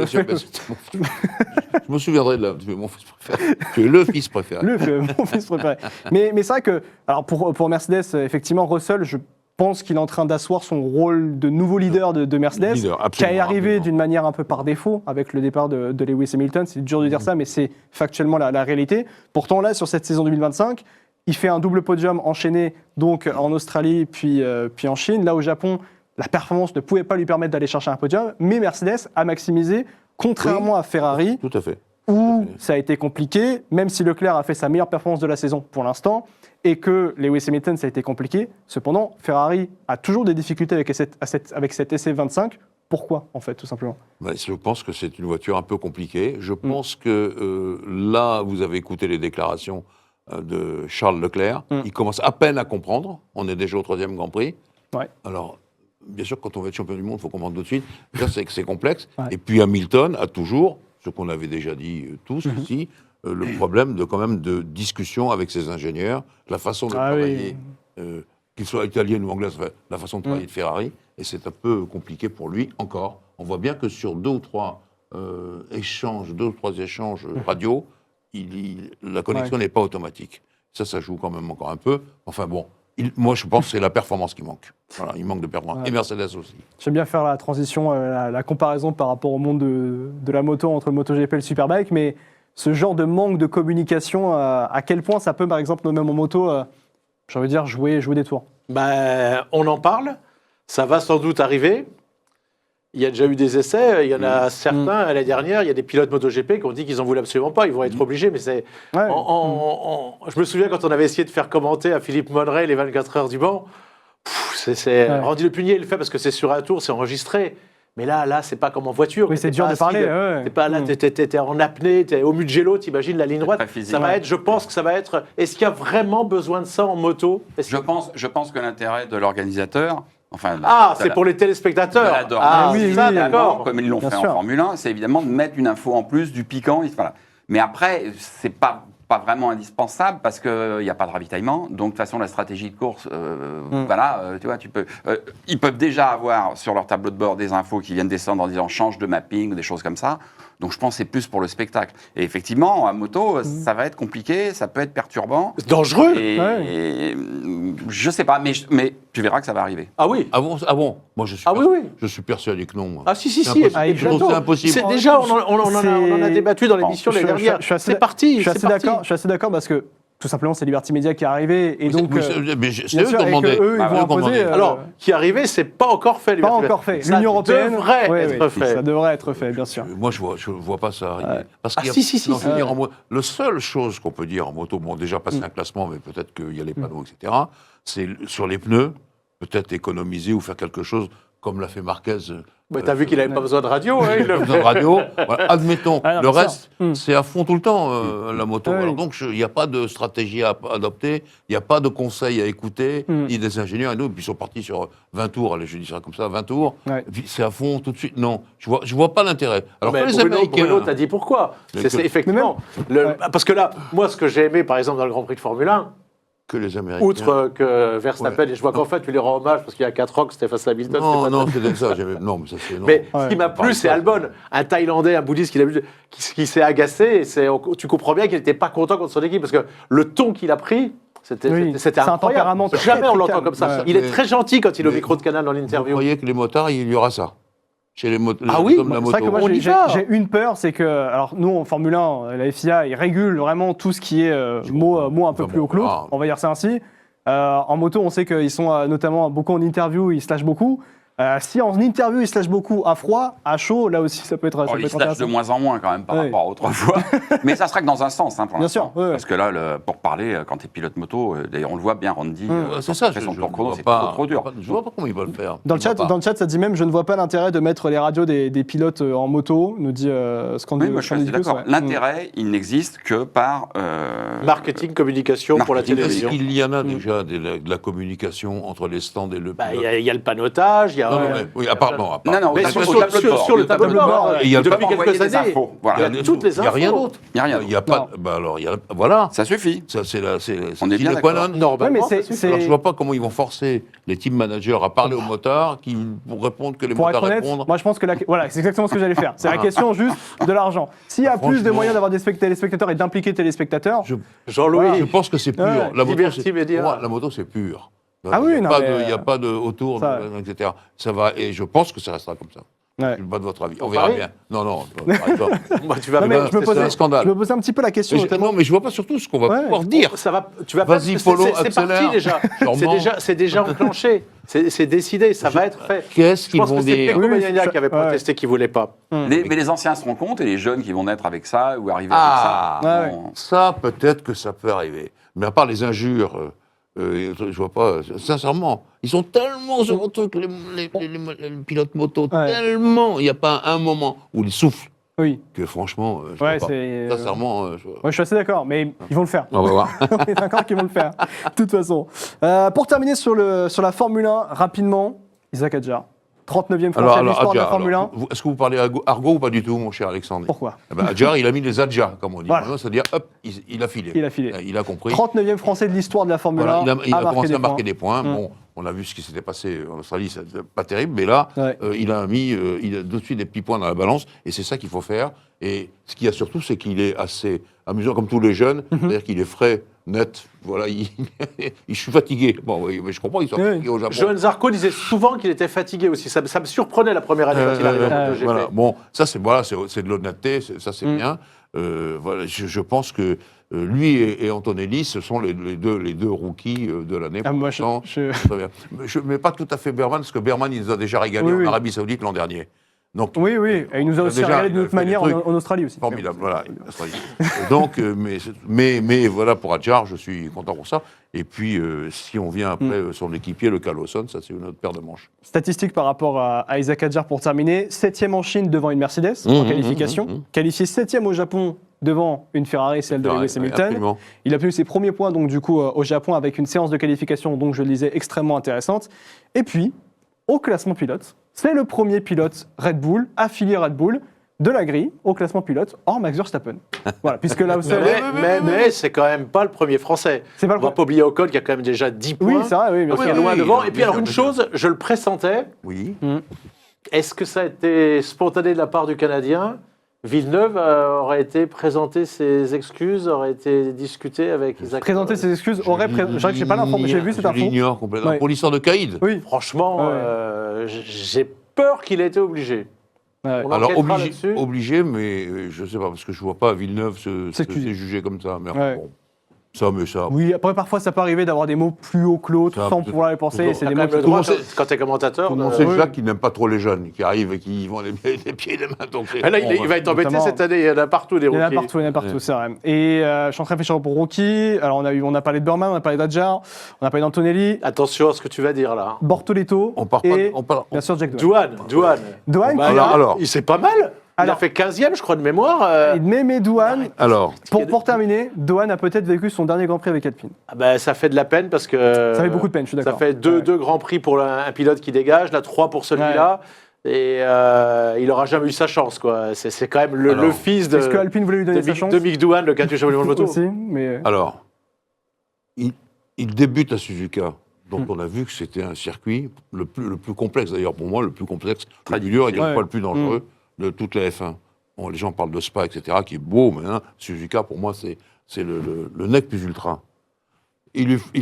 Speaker 2: me souviendrai de là. Tu es mon fils préféré. Tu es le fils préféré.
Speaker 1: Mon fils préféré. Mais c'est vrai que, alors pour Mercedes, effectivement, Russell, je pense qu'il est en train d'asseoir son rôle de nouveau leader de Mercedes, qui est arrivé d'une manière un peu par défaut avec le départ de Lewis Hamilton. C'est dur de dire ça, mais c'est factuellement la réalité. Pourtant, là, sur cette saison 2025, il fait un double podium enchaîné donc en Australie puis en Chine. Là, au Japon, la performance ne pouvait pas lui permettre d'aller chercher un podium, mais Mercedes a maximisé, contrairement à Ferrari,
Speaker 2: tout à fait.
Speaker 1: Où ça a été compliqué, même si Leclerc a fait sa meilleure performance de la saison pour l'instant, et que Lewis Hamilton, ça a été compliqué. Cependant, Ferrari a toujours des difficultés avec cet essai 25. Pourquoi, en fait, tout simplement ?
Speaker 2: Je pense que c'est une voiture un peu compliquée. Je pense que là, vous avez écouté les déclarations de Charles Leclerc. Il commence à peine à comprendre. On est déjà au 3e Grand Prix.
Speaker 1: Ouais.
Speaker 2: Alors, bien sûr, quand on va être champion du monde, il faut comprendre tout de suite. Ça, c'est que c'est complexe. Ouais. Et puis Hamilton a toujours, ce qu'on avait déjà dit tous ici, le problème de discussion avec ses ingénieurs, la façon de travailler, qu'il soit italienne ou anglaise, la façon de travailler de Ferrari. Et c'est un peu compliqué pour lui encore. On voit bien que sur 2 ou 3 échanges radio, la connexion n'est pas automatique. Ça joue quand même encore un peu. Enfin bon, moi je pense que c'est la performance qui manque. Voilà, il manque de performance. Et Mercedes aussi.
Speaker 1: J'aime bien faire la transition, la comparaison par rapport au monde de la moto entre le MotoGP et le Superbike, mais ce genre de manque de communication, à quel point ça peut, par exemple, même en moto, j'ai envie de dire, jouer des tours.
Speaker 3: On en parle, ça va sans doute arriver. Il y a déjà eu des essais, il y en a certains, l'année dernière, il y a des pilotes MotoGP qui ont dit qu'ils n'en voulaient absolument pas, ils vont être obligés, mais c'est... Je me souviens quand on avait essayé de faire commenter à Philippe Monneray les 24 heures du Mans, Randy Le Punier, il le fait parce que c'est sur un tour, c'est enregistré, mais là, c'est pas comme en voiture.
Speaker 1: Oui, c'est dur de parler.
Speaker 3: T'es pas là, t'es en apnée, t'es au Mugello, t'imagines la ligne droite. Ça va être, je pense que ça va être... Est-ce qu'il y a vraiment besoin de ça en moto ?
Speaker 4: Je pense que l'intérêt de l'organisateur...
Speaker 3: c'est pour les téléspectateurs.
Speaker 1: Oui,
Speaker 3: d'accord.
Speaker 4: Comme ils l'ont fait en Formule 1, c'est évidemment de mettre une info en plus, du piquant. Voilà. Mais après, c'est pas pas vraiment indispensable parce qu'il n'y a pas de ravitaillement. Donc, de toute façon, la stratégie de course, voilà, tu vois, ils peuvent déjà avoir sur leur tableau de bord des infos qui viennent descendre en disant change de mapping, des choses comme ça. Donc, je pense que c'est plus pour le spectacle. Et effectivement, à moto, ça va être compliqué, ça peut être perturbant.
Speaker 3: C'est dangereux.
Speaker 4: Et je sais pas, mais tu verras que ça va arriver.
Speaker 3: Ah oui.
Speaker 2: Ah bon Moi, je suis,
Speaker 3: Ah oui, oui.
Speaker 2: je suis persuadé que non. Moi.
Speaker 3: Ah si,
Speaker 2: C'est impossible.
Speaker 3: et
Speaker 2: Je trouve que c'est impossible.
Speaker 3: C'est déjà, on en a débattu dans l'émission l'année dernière. C'est parti.
Speaker 1: Je suis assez d'accord parce que tout simplement c'est Liberty Media qui est arrivé et donc
Speaker 2: C'est eux
Speaker 1: bien
Speaker 2: qui
Speaker 1: sûr,
Speaker 2: ont
Speaker 1: et
Speaker 2: demandé.
Speaker 1: que eux, ils
Speaker 2: Ah,
Speaker 1: vont
Speaker 2: eux qui ont
Speaker 1: imposer,
Speaker 2: demandé.
Speaker 3: Alors, qui est arrivé, c'est pas encore fait.
Speaker 1: pas encore fait.
Speaker 3: Ça
Speaker 1: L'Union européenne
Speaker 3: devrait
Speaker 1: ouais,
Speaker 3: être
Speaker 1: ouais,
Speaker 3: fait.
Speaker 1: Ça devrait être fait, bien sûr.
Speaker 2: Moi, je vois pas ça arriver.
Speaker 1: Ouais.
Speaker 2: Parce
Speaker 3: Ah,
Speaker 2: qu'il y a-
Speaker 3: si,
Speaker 2: non, je veux
Speaker 1: ouais.
Speaker 2: dire, la seule chose qu'on peut dire en moto, bon, déjà passer un classement, mais peut-être qu'il y a les panneaux, etc., c'est sur les pneus, peut-être économiser ou faire quelque chose comme l'a fait Marquez.
Speaker 3: Mais t'as vu qu'il n'avait pas besoin de radio, hein, il le
Speaker 2: de radio. Voilà, admettons.
Speaker 1: Ah non,
Speaker 2: le
Speaker 1: bien
Speaker 2: reste,
Speaker 1: sûr.
Speaker 2: c'est à fond tout le temps, la moto.
Speaker 1: Oui.
Speaker 2: Alors donc, il n'y a pas de stratégie à adopter, il n'y a pas de conseils à écouter, ni des ingénieurs. Et nous, puis ils sont partis sur 20 tours, allez, je dis ça comme ça, 20 tours.
Speaker 1: Ouais.
Speaker 2: Et puis c'est à fond tout de suite. Non, je vois pas l'intérêt. Alors
Speaker 3: Mais
Speaker 2: que les
Speaker 3: Bruno,
Speaker 2: Américains...
Speaker 3: t'as dit pourquoi.
Speaker 2: Mais
Speaker 3: C'est
Speaker 2: que-
Speaker 3: effectivement. Parce que là, moi, ce que j'ai aimé, par exemple, dans le Grand Prix de Formule 1,
Speaker 2: Que les Américains...
Speaker 3: outre que Verstappen,
Speaker 2: Ouais.
Speaker 3: et je vois qu'en fait, tu lui rends hommage parce qu'il y a 4 ans que c'était face à Hamilton.
Speaker 2: Non,
Speaker 3: c'était pas
Speaker 2: non,
Speaker 3: très-
Speaker 2: c'est ça. Non, mais ça c'est... non.
Speaker 3: Mais ce
Speaker 1: Ouais.
Speaker 3: qui m'a plu, c'est Albon, un Thaïlandais, un bouddhiste qui s'est agacé. Et tu comprends bien qu'il n'était pas content contre son équipe parce que le ton qu'il a pris, c'était
Speaker 1: Oui, c'est un
Speaker 3: incroyable.
Speaker 1: tempérament très,
Speaker 3: Jamais on
Speaker 1: très
Speaker 3: l'entend
Speaker 1: calme.
Speaker 3: comme ça.
Speaker 1: Ouais.
Speaker 3: Il est
Speaker 2: Mais-
Speaker 3: très gentil quand il est au
Speaker 2: mais-
Speaker 3: micro de Canal dans
Speaker 2: Vous
Speaker 3: l'interview.
Speaker 2: croyez que les motards, il y aura ça chez les
Speaker 3: Ah oui,
Speaker 2: comme la
Speaker 1: C'est
Speaker 2: moto.
Speaker 1: vrai que moi
Speaker 3: On y
Speaker 1: j'ai
Speaker 3: va.
Speaker 1: j'ai une peur, c'est que alors nous en Formule 1, la FIA, ils régulent vraiment tout ce qui est mots un peu
Speaker 2: Enfin,
Speaker 1: plus haut que l'autre,
Speaker 2: ah.
Speaker 1: on va dire ça ainsi. En moto, on sait qu'ils sont notamment beaucoup en interview, ils se lâchent beaucoup. Si en interview ils se lâchent beaucoup à froid, à chaud, là aussi ça peut être, ça peut
Speaker 4: Ils
Speaker 1: être
Speaker 4: se lâchent de
Speaker 1: intéressant.
Speaker 4: moins en moins quand même par
Speaker 1: Oui.
Speaker 4: rapport à autrefois. Mais ça sera que dans un sens, hein, pour
Speaker 1: Bien
Speaker 4: l'instant.
Speaker 1: sûr, ouais, ouais.
Speaker 4: Parce que là, pour parler, quand tu es pilote moto, d'ailleurs on le voit bien, Randy,
Speaker 2: C'est ça,
Speaker 4: fait
Speaker 2: je
Speaker 4: son tour chrono,
Speaker 2: vois
Speaker 4: c'est
Speaker 2: pas-
Speaker 4: trop dur.
Speaker 2: Je vois pas comment ils veulent faire.
Speaker 1: Dans
Speaker 2: Je vois pas.
Speaker 1: le chat, ça dit même, je ne vois pas l'intérêt de mettre les radios des pilotes en moto, nous dit Scandi.
Speaker 4: Oui, moi je suis assez d'accord. L'intérêt, il n'existe que par...
Speaker 3: Marketing, communication pour la
Speaker 4: Marketing,
Speaker 3: télévision.
Speaker 2: Il y en a déjà de la communication entre les stands et le
Speaker 3: Bah,
Speaker 2: pilote.
Speaker 3: il y a le panotage, il y a.
Speaker 2: Non, mais- oui, pardon.
Speaker 4: Non, non,
Speaker 3: Mais
Speaker 4: au
Speaker 3: sur
Speaker 4: tableau de bord.
Speaker 3: sur le tableau de bord,
Speaker 2: Il y a
Speaker 3: depuis
Speaker 4: pas envoyer
Speaker 3: quelques
Speaker 4: des
Speaker 3: années,
Speaker 4: infos. Voilà.
Speaker 3: il y a toutes les
Speaker 2: Il n'y a rien
Speaker 3: infos.
Speaker 2: d'autre.
Speaker 4: Il n'y a rien
Speaker 2: Il n'y a
Speaker 1: d'autre.
Speaker 2: pas. Bah alors, voilà.
Speaker 4: Ça suffit.
Speaker 2: Ça, c'est la.
Speaker 4: On est bien
Speaker 2: sine qua
Speaker 4: d'accord.
Speaker 2: non.
Speaker 3: Normalement,
Speaker 1: Ouais, mais
Speaker 3: ça suffit.
Speaker 2: Alors, je vois pas comment ils vont forcer les team managers à parler aux motards pour répondre que les
Speaker 1: Pour être
Speaker 2: motards
Speaker 1: honnête,
Speaker 2: répondent.
Speaker 1: moi je pense que voilà, c'est exactement ce que j'allais faire. C'est la question juste de l'argent. S'il y a plus de
Speaker 2: Franchement.
Speaker 1: moyens d'avoir des téléspectateurs et d'impliquer téléspectateurs,
Speaker 3: Jean-Louis,
Speaker 2: Je pense que c'est pur.
Speaker 1: Ouais.
Speaker 2: La moto,
Speaker 3: Liberty
Speaker 2: c'est,
Speaker 3: Media.
Speaker 2: pour moi, la moto, c'est pur.
Speaker 1: Ah oui,
Speaker 2: il n'y
Speaker 1: non,
Speaker 2: a,
Speaker 1: mais,
Speaker 2: pas de autour,
Speaker 1: ça-
Speaker 2: etc. Ça va, et je pense que ça restera comme ça.
Speaker 1: ouais.
Speaker 2: Je suis pas de votre avis. On
Speaker 3: On
Speaker 2: verra
Speaker 3: parie
Speaker 2: bien. Non, par exemple.
Speaker 3: Moi, tu vas
Speaker 1: Non, mais
Speaker 3: voir,
Speaker 1: je me
Speaker 3: c'est
Speaker 1: posais,
Speaker 2: un scandale.
Speaker 1: je me posais un petit peu la question. notamment-
Speaker 2: Non, mais je vois pas surtout ce qu'on va
Speaker 1: Ouais.
Speaker 2: pouvoir dire.
Speaker 3: ça va, tu vas
Speaker 2: Vas-y,
Speaker 3: pas,
Speaker 2: Polo,
Speaker 3: c'est parti
Speaker 2: accélère.
Speaker 3: déjà.
Speaker 2: Sûrement.
Speaker 3: C'est déjà enclenché. C'est décidé, ça va être fait.
Speaker 2: Qu'est-ce
Speaker 3: Je
Speaker 2: qu'ils
Speaker 3: pense
Speaker 2: vont
Speaker 3: que c'est
Speaker 2: dire
Speaker 3: Pecco
Speaker 1: Oui,
Speaker 3: Bagnaia
Speaker 1: ça-
Speaker 3: qui avait
Speaker 1: ouais.
Speaker 3: protesté qu'il voulait pas.
Speaker 4: Mais les anciens se rendent compte et les jeunes qui vont naître avec ça ou arriver
Speaker 2: Ah.
Speaker 4: avec ça.
Speaker 1: Ouais,
Speaker 4: bon,
Speaker 2: Ça, peut-être que ça peut arriver. Mais à part les injures, je vois pas. Sincèrement, ils sont tellement sur le truc, les pilotes moto,
Speaker 1: Ouais.
Speaker 2: tellement. Il n'y a pas un moment où ils soufflent.
Speaker 1: Oui,
Speaker 2: Que franchement, je
Speaker 1: ouais,
Speaker 2: vois pas.
Speaker 1: c'est.
Speaker 2: Sincèrement,
Speaker 1: Je suis assez d'accord, mais ils vont le faire.
Speaker 2: on va voir.
Speaker 1: On est d'accord qu'ils vont le faire, de toute façon. Pour terminer sur la Formule 1, rapidement, Isaac Adjar, 39e français de l'histoire de la Formule 1.
Speaker 2: est-ce que vous parlez argot ou pas du tout, mon cher Alexandre?
Speaker 1: Pourquoi
Speaker 2: Eh ben, Adjar, il a mis les adjas, comme on dit.
Speaker 1: Voilà.
Speaker 2: C'est-à-dire, hop, il a filé.
Speaker 1: Il a filé.
Speaker 2: Il a compris.
Speaker 1: 39e français de l'histoire de la Formule 1.
Speaker 2: Voilà, il a commencé à marquer
Speaker 1: des
Speaker 2: des points. Bon, on a vu ce qui s'était passé en Australie, c'est pas terrible, mais là,
Speaker 1: Ouais.
Speaker 2: il a tout de suite des petits points dans la balance, et c'est ça qu'il faut faire. Et ce qu'il y a surtout, c'est qu'il est assez amusant, comme tous les jeunes, c'est-à-dire qu'il est frais, net. Voilà, je suis fatigué. Bon, oui, mais je comprends, ils sont
Speaker 1: Oui.
Speaker 2: fatigués au Japon.
Speaker 3: Johan Zarco disait souvent qu'il était fatigué aussi. Ça me surprenait la première année quand il arrivait en MotoGP.
Speaker 2: Voilà. Bon, ça c'est de l'honnêteté, ça c'est bien. Voilà, je pense que lui et Antonelli, ce sont les deux rookies de l'année.
Speaker 1: Ah,
Speaker 2: pour
Speaker 1: moi,
Speaker 2: l'instant.
Speaker 1: je-
Speaker 2: Très bien. Je ne mets pas tout à fait Berman, parce que Berman, il nous a déjà régalé
Speaker 1: Oui,
Speaker 2: en
Speaker 1: oui.
Speaker 2: Arabie Saoudite l'an dernier. Donc,
Speaker 1: Oui, oui, et il nous a aussi
Speaker 2: Déjà,
Speaker 1: régalé
Speaker 2: il
Speaker 1: d'une
Speaker 2: a
Speaker 1: autre
Speaker 2: fait des
Speaker 1: manière
Speaker 2: trucs
Speaker 1: en Australie aussi.
Speaker 2: formidable. Voilà. Donc, mais voilà, pour Adjar, je suis content pour ça. Et puis, si on vient après son équipier, le Carlosson, ça c'est une autre paire de manches.
Speaker 1: Statistique par rapport à Isaac Adjar pour terminer. 7e en Chine devant une Mercedes en qualification. Qualifié 7e au Japon devant une Ferrari, celle de Lewis Hamilton.
Speaker 2: Absolument.
Speaker 1: Il a obtenu ses premiers points donc du coup au Japon avec une séance de qualification, donc je le disais, extrêmement intéressante. Et puis, au classement pilote, c'est le premier pilote Red Bull, affilié Red Bull, de la grille au classement pilote, hors Max Verstappen. Voilà, puisque là,
Speaker 3: Mais c'est quand même pas le premier Français.
Speaker 1: C'est pas le
Speaker 3: On va
Speaker 1: premier.
Speaker 3: pas oublier Ocon qui a quand même déjà 10 points.
Speaker 1: Oui, c'est vrai, oui, bien
Speaker 3: Donc
Speaker 1: sûr.
Speaker 3: il est loin
Speaker 2: Oui,
Speaker 3: devant.
Speaker 2: oui,
Speaker 3: Et puis alors
Speaker 2: bien
Speaker 3: une
Speaker 2: sûr.
Speaker 3: chose, je le pressentais.
Speaker 2: Oui.
Speaker 3: Est-ce que ça a été spontané de la part du Canadien? Villeneuve aurait été présenté ses excuses, aurait été discuté avec Isaac.
Speaker 1: Présenter ses excuses, je dirais que j'ai pas l'information, j'ai vu cette
Speaker 2: Je
Speaker 1: info.
Speaker 2: l'ignore complètement.
Speaker 1: Ouais.
Speaker 2: Pour l'histoire de Caïd.
Speaker 1: Oui.
Speaker 3: Franchement,
Speaker 1: Ouais.
Speaker 3: j'ai peur qu'il ait été obligé.
Speaker 1: Ouais.
Speaker 3: On
Speaker 2: Alors
Speaker 3: enquêtera là-dessus.
Speaker 2: obligé, mais je sais pas, parce que je vois pas Villeneuve se
Speaker 1: S'excuser.
Speaker 2: juger comme ça. Mais
Speaker 1: Ouais.
Speaker 2: bon, ça.
Speaker 1: Oui, après parfois ça peut arriver d'avoir des mots plus haut que l'autre
Speaker 2: Ça,
Speaker 1: sans
Speaker 2: peut-
Speaker 1: pouvoir les penser.
Speaker 2: toujours.
Speaker 1: et c'est
Speaker 3: T'as
Speaker 1: des
Speaker 3: quand
Speaker 1: mots
Speaker 3: même le
Speaker 1: qui
Speaker 3: droit,
Speaker 2: Comment
Speaker 3: quand t'es commentateur.
Speaker 2: Non,
Speaker 3: de-
Speaker 2: c'est
Speaker 1: oui.
Speaker 2: Jacques qui n'aime pas trop les jeunes, qui arrivent et qui vont les pieds et les mains. Donc
Speaker 3: Ah, là, il va être embêté
Speaker 1: Notamment-
Speaker 3: cette année. Il y en a partout des
Speaker 1: Il y en a
Speaker 3: rookies.
Speaker 1: partout,
Speaker 2: Ouais.
Speaker 1: c'est vrai. Et je suis en train de réfléchir pour Rookie. Alors on a parlé de Burman, on a parlé d'Adjar, on a parlé d'Antonelli,
Speaker 3: Attention à ce que tu vas dire là.
Speaker 1: Bortoletto
Speaker 2: on part pas.
Speaker 1: et
Speaker 2: On part,
Speaker 1: bien sûr Jack Douane.
Speaker 3: Douane.
Speaker 1: Douane
Speaker 3: Bah,
Speaker 1: qui
Speaker 2: alors.
Speaker 3: il c'est pas mal. Il
Speaker 1: Alors.
Speaker 3: a fait 15e, je crois, de mémoire.
Speaker 1: mais Douane,
Speaker 2: alors,
Speaker 1: pour terminer, Douane a peut-être vécu son dernier Grand Prix avec Alpine.
Speaker 3: Ah bah, ça fait de la peine parce que.
Speaker 1: Ça fait beaucoup de peine, je suis
Speaker 3: Ça
Speaker 1: d'accord.
Speaker 3: fait deux
Speaker 1: Ouais.
Speaker 3: grands prix pour un pilote qui dégage, là 3 pour celui-là. Et il n'aura jamais eu sa chance, quoi. C'est quand même le
Speaker 2: Alors,
Speaker 3: fils de,
Speaker 1: Est-ce que Alpine voulait lui donner sa chance
Speaker 3: de Mick Douane, le 4 champion du moto.
Speaker 1: aussi, mais
Speaker 2: alors, il débute à Suzuka. Donc on a vu que c'était un circuit le plus complexe, d'ailleurs pour moi, le plus complexe, le plus dur et
Speaker 1: Ouais.
Speaker 2: pas le plus dangereux de toute la F1. Bon, les gens parlent de Spa, etc., qui est beau, mais hein, Suzuka, pour moi, c'est le nec plus ultra. Ils lui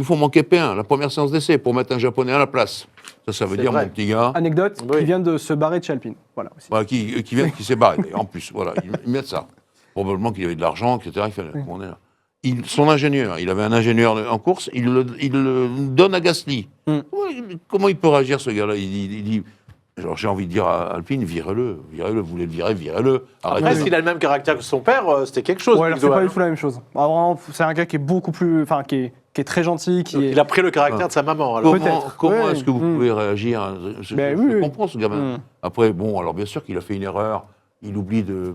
Speaker 2: font manquer P1, la première séance d'essai, pour mettre un Japonais à la place. Ça veut
Speaker 3: C'est
Speaker 2: dire,
Speaker 3: vrai.
Speaker 2: mon petit gars,
Speaker 1: anecdote,
Speaker 3: Oui.
Speaker 1: qui vient de se barrer de chez Alpine. Voilà aussi.
Speaker 2: voilà, qui s'est barré, d'ailleurs, en plus. Voilà, ils mettent ça. Probablement qu'il avait de l'argent, etc. Il fallait, on est là. Son ingénieur, il avait un ingénieur en course, il le donne à Gasly. Comment il peut réagir, ce gars-là? Il dit, alors j'ai envie de dire à Alpine, virez-le, vous voulez le virer, virez-le.
Speaker 3: Après,
Speaker 2: Arrêtez.
Speaker 3: s'il a le même caractère que son père, c'était quelque chose.
Speaker 1: Ouais, alors
Speaker 3: Mick
Speaker 1: c'est pas
Speaker 3: Douane.
Speaker 1: du tout la même chose. Alors, vraiment, c'est un gars qui est beaucoup plus, enfin qui est très gentil, qui
Speaker 3: Donc,
Speaker 1: est.
Speaker 3: il a pris le caractère de sa maman. Alors.
Speaker 1: Peut-être.
Speaker 2: Comment
Speaker 1: Ouais.
Speaker 2: est-ce que vous pouvez réagir? Je
Speaker 1: Ben oui, oui.
Speaker 2: comprends ce gamin. Après, bon, alors bien sûr qu'il a fait une erreur. Il oublie de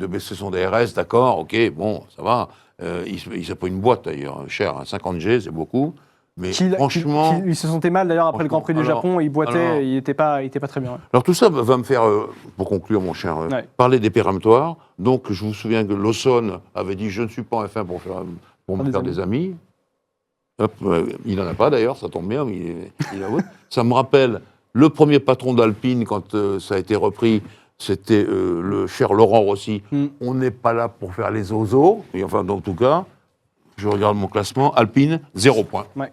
Speaker 2: baisser son DRS, d'accord, ok, bon, ça va. Il s'est pas une boîte d'ailleurs, cher, hein, 50G, c'est beaucoup. Mais franchement.
Speaker 1: Il se sentait mal d'ailleurs après le Grand Prix du
Speaker 2: Franchement,
Speaker 1: Japon, il boitait,
Speaker 2: alors-
Speaker 1: il était pas très bien. Ouais.
Speaker 2: Alors tout ça va me faire, pour conclure mon cher,
Speaker 1: Ouais.
Speaker 2: parler des péremptoires. Donc je vous souviens que Lawson avait dit je ne suis pas en F1 pour me faire des amis. Hop, il n'en a pas d'ailleurs, ça tombe bien, mais il avoue. Ça me rappelle le premier patron d'Alpine quand ça a été repris, c'était le cher Laurent Rossi. On n'est pas là pour faire les ozos. Et enfin, dans tout cas, je regarde mon classement, Alpine, 0 point.
Speaker 1: Ouais.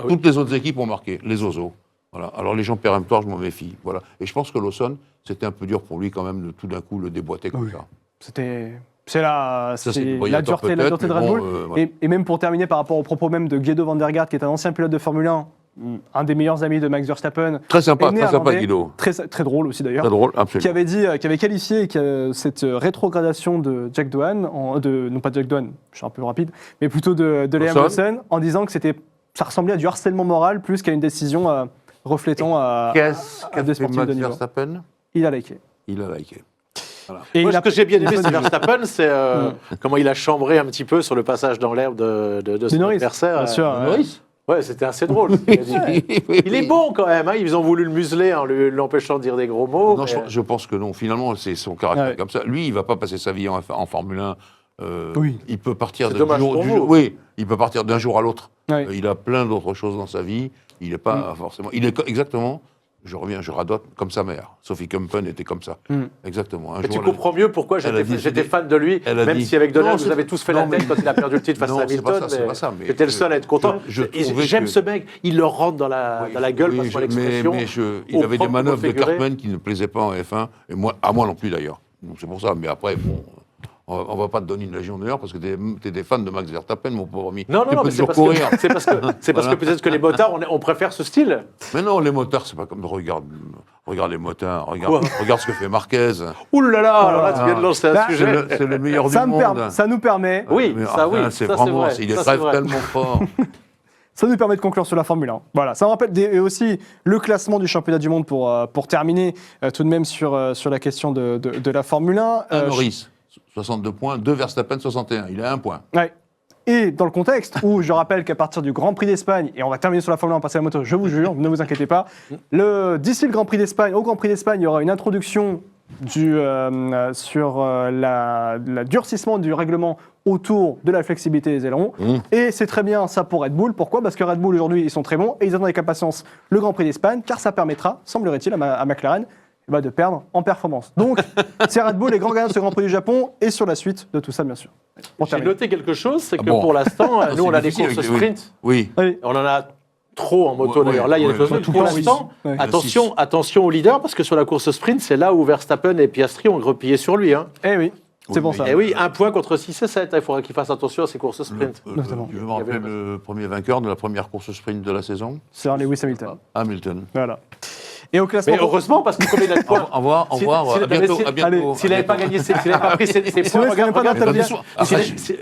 Speaker 2: Toutes les autres équipes ont marqué, les ozos. Voilà. Alors les gens péremptoires, je m'en méfie. Voilà. Et je pense que Lawson, c'était un peu dur pour lui quand même de tout d'un coup le déboîter comme ça.
Speaker 1: C'est la
Speaker 2: Ça, c'est du
Speaker 1: la
Speaker 2: Briator
Speaker 1: dureté
Speaker 2: peut-être,
Speaker 1: de
Speaker 2: mais
Speaker 1: Red
Speaker 2: bon,
Speaker 1: Bull.
Speaker 2: voilà.
Speaker 1: Et même pour terminer par rapport au propos même de Guido van der Garde, qui est un ancien pilote de Formule 1, un des meilleurs amis de Max Verstappen.
Speaker 2: Très sympa,
Speaker 1: et néerlandais,
Speaker 2: Guido.
Speaker 1: Très drôle aussi d'ailleurs.
Speaker 2: Très drôle,
Speaker 1: Qui
Speaker 2: absolument.
Speaker 1: avait dit, qui avait qualifié cette rétrogradation de Jack Douane, non pas de Jack Douane, je suis un peu rapide, mais plutôt de Liam Lawson, en disant que ça ressemblait à du harcèlement moral plus qu'à une décision reflétant à
Speaker 2: Qu'est-ce qu'a
Speaker 1: des
Speaker 2: fait
Speaker 1: sportifs de
Speaker 2: Max
Speaker 1: niveau.
Speaker 2: Verstappen?
Speaker 1: Il a liké.
Speaker 2: Il a liké.
Speaker 1: Et
Speaker 3: Moi,
Speaker 1: il
Speaker 3: ce
Speaker 1: a-
Speaker 3: que j'ai bien aimé, c'est Verstappen, c'est comment il a chambré un petit peu sur le passage dans l'herbe de son
Speaker 1: Norris,
Speaker 3: adversaire.
Speaker 1: bien sûr, ouais.
Speaker 3: Norris. Ouais, c'était assez drôle. Ce qu'il a dit. Il est bon quand même. Hein. Ils ont voulu le museler en l'empêchant de dire des gros mots.
Speaker 2: Non,
Speaker 3: mais-
Speaker 2: je pense que non. Finalement, c'est son caractère
Speaker 1: Ouais.
Speaker 2: comme ça. Lui, il va pas passer sa vie en Formule 1.
Speaker 1: Oui.
Speaker 2: Il peut partir
Speaker 3: C'est
Speaker 2: d'un
Speaker 3: dommage
Speaker 2: jour,
Speaker 3: pour vous.
Speaker 2: oui, il peut partir d'un jour à l'autre.
Speaker 1: Ouais.
Speaker 2: Il a plein d'autres choses dans sa vie. Il n'est pas forcément. Il est exactement. Je radote comme sa mère. Sophie Kumpen était comme ça. Exactement. Un
Speaker 3: Mais tu
Speaker 2: jour,
Speaker 3: comprends mieux pourquoi
Speaker 2: elle a dit-
Speaker 3: j'étais fan de lui,
Speaker 2: elle a
Speaker 3: même
Speaker 2: dit-
Speaker 3: si avec Donald,
Speaker 2: Non,
Speaker 3: vous
Speaker 2: c'est-
Speaker 3: avez tous fait
Speaker 2: non,
Speaker 3: la tête
Speaker 2: mais-
Speaker 3: quand il a perdu le titre face
Speaker 2: Non,
Speaker 3: à
Speaker 2: c'est pas
Speaker 3: Hamilton.
Speaker 2: ça, c'est pas ça, mais
Speaker 3: J'étais le seul à être content.
Speaker 2: je
Speaker 3: Et
Speaker 2: trouvais
Speaker 3: j'aime
Speaker 2: que-
Speaker 3: ce mec, il le rentre dans la gueule,
Speaker 2: Oui,
Speaker 3: passe-moi l'expression.
Speaker 2: il
Speaker 3: au
Speaker 2: avait des
Speaker 3: propre
Speaker 2: manœuvres de
Speaker 3: figuré.
Speaker 2: Cartman qui ne plaisaient pas en F1, et moi, à moi non plus d'ailleurs. Donc c'est pour ça. Mais après, bon, on va pas te donner une Légion d'honneur parce que t'es des fans de Max Verstappen, mon pauvre ami.
Speaker 3: Non,
Speaker 2: Tu
Speaker 3: non,
Speaker 2: peux
Speaker 3: mais c'est
Speaker 2: toujours
Speaker 3: parce
Speaker 2: courir.
Speaker 3: que, c'est parce que
Speaker 2: Voilà.
Speaker 3: peut-être que les motards, on préfère ce style.
Speaker 2: Mais non, les motards, c'est pas comme. Regarde les motards,
Speaker 3: Quoi
Speaker 2: regarde ce que fait Marquez.
Speaker 3: Ouh là là, alors là, tu viens de lancer un
Speaker 1: Là,
Speaker 3: sujet.
Speaker 2: C'est le meilleur
Speaker 1: Ça,
Speaker 2: du monde.
Speaker 1: ça nous permet
Speaker 3: Oui,
Speaker 2: Mais
Speaker 3: ça,
Speaker 2: enfin,
Speaker 3: oui.
Speaker 2: c'est
Speaker 3: ça,
Speaker 2: vraiment,
Speaker 3: vrai.
Speaker 2: il est
Speaker 3: Ça,
Speaker 2: très
Speaker 3: c'est vrai.
Speaker 2: tellement fort.
Speaker 1: Ça nous permet de conclure sur la Formule 1. Voilà, ça me rappelle et aussi le classement du championnat du monde pour terminer tout de même sur la question de la Formule 1.
Speaker 2: Un Norris, 62 points, 2 Verstappen, 61. Il a 1 point.
Speaker 1: Ouais. Et dans le contexte où je rappelle qu'à partir du Grand Prix d'Espagne, et on va terminer sur la Formule 1, passer à la moto, je vous jure, ne vous inquiétez pas, d'ici le Grand Prix d'Espagne, au Grand Prix d'Espagne, il y aura une introduction la durcissement du règlement autour de la flexibilité des ailerons. Et c'est très bien ça pour Red Bull. Pourquoi ? Parce que Red Bull, aujourd'hui, ils sont très bons et ils attendent avec impatience le Grand Prix d'Espagne, car ça permettra, semblerait-il, à McLaren, de perdre en performance. Donc, c'est Red Bull les grands gagnants de ce Grand Prix du Japon et sur la suite de tout ça, bien sûr.
Speaker 3: J'ai noté quelque chose, c'est que
Speaker 2: bon.
Speaker 3: pour l'instant, nous, on a des
Speaker 2: difficile
Speaker 3: courses
Speaker 2: avec-
Speaker 3: sprint.
Speaker 2: Oui.
Speaker 1: Oui.
Speaker 3: On en a trop en moto,
Speaker 2: Ouais,
Speaker 3: d'ailleurs. Là, il y a des
Speaker 2: ouais,
Speaker 3: choses.
Speaker 1: tout
Speaker 3: Pour
Speaker 1: le temps,
Speaker 3: l'instant,
Speaker 1: oui. Ouais.
Speaker 3: attention au leader, parce que sur la course sprint, c'est là où Verstappen et Piastri ont replié sur lui. Hein.
Speaker 1: Eh oui, c'est pour
Speaker 2: Oui,
Speaker 1: ça.
Speaker 3: Et oui, 1 point contre 6 et 7. Il faudra qu'il fasse attention à ces courses sprint.
Speaker 1: Notamment.
Speaker 2: Tu veux me rappeler le premier vainqueur de la première course sprint de la saison ?
Speaker 1: C'est un Lewis Hamilton.
Speaker 2: Hamilton.
Speaker 1: Voilà. Et au classement.
Speaker 3: Mais heureusement, parce que combien il a de points
Speaker 2: Au revoir,
Speaker 3: Si-
Speaker 2: à bientôt.
Speaker 3: si-
Speaker 2: à bientôt.
Speaker 3: S'il n'avait pas gagné, s'il n'avait pas pris ses points,
Speaker 1: ouais,
Speaker 3: regarde,
Speaker 1: pas
Speaker 3: regarde,
Speaker 1: d'interview.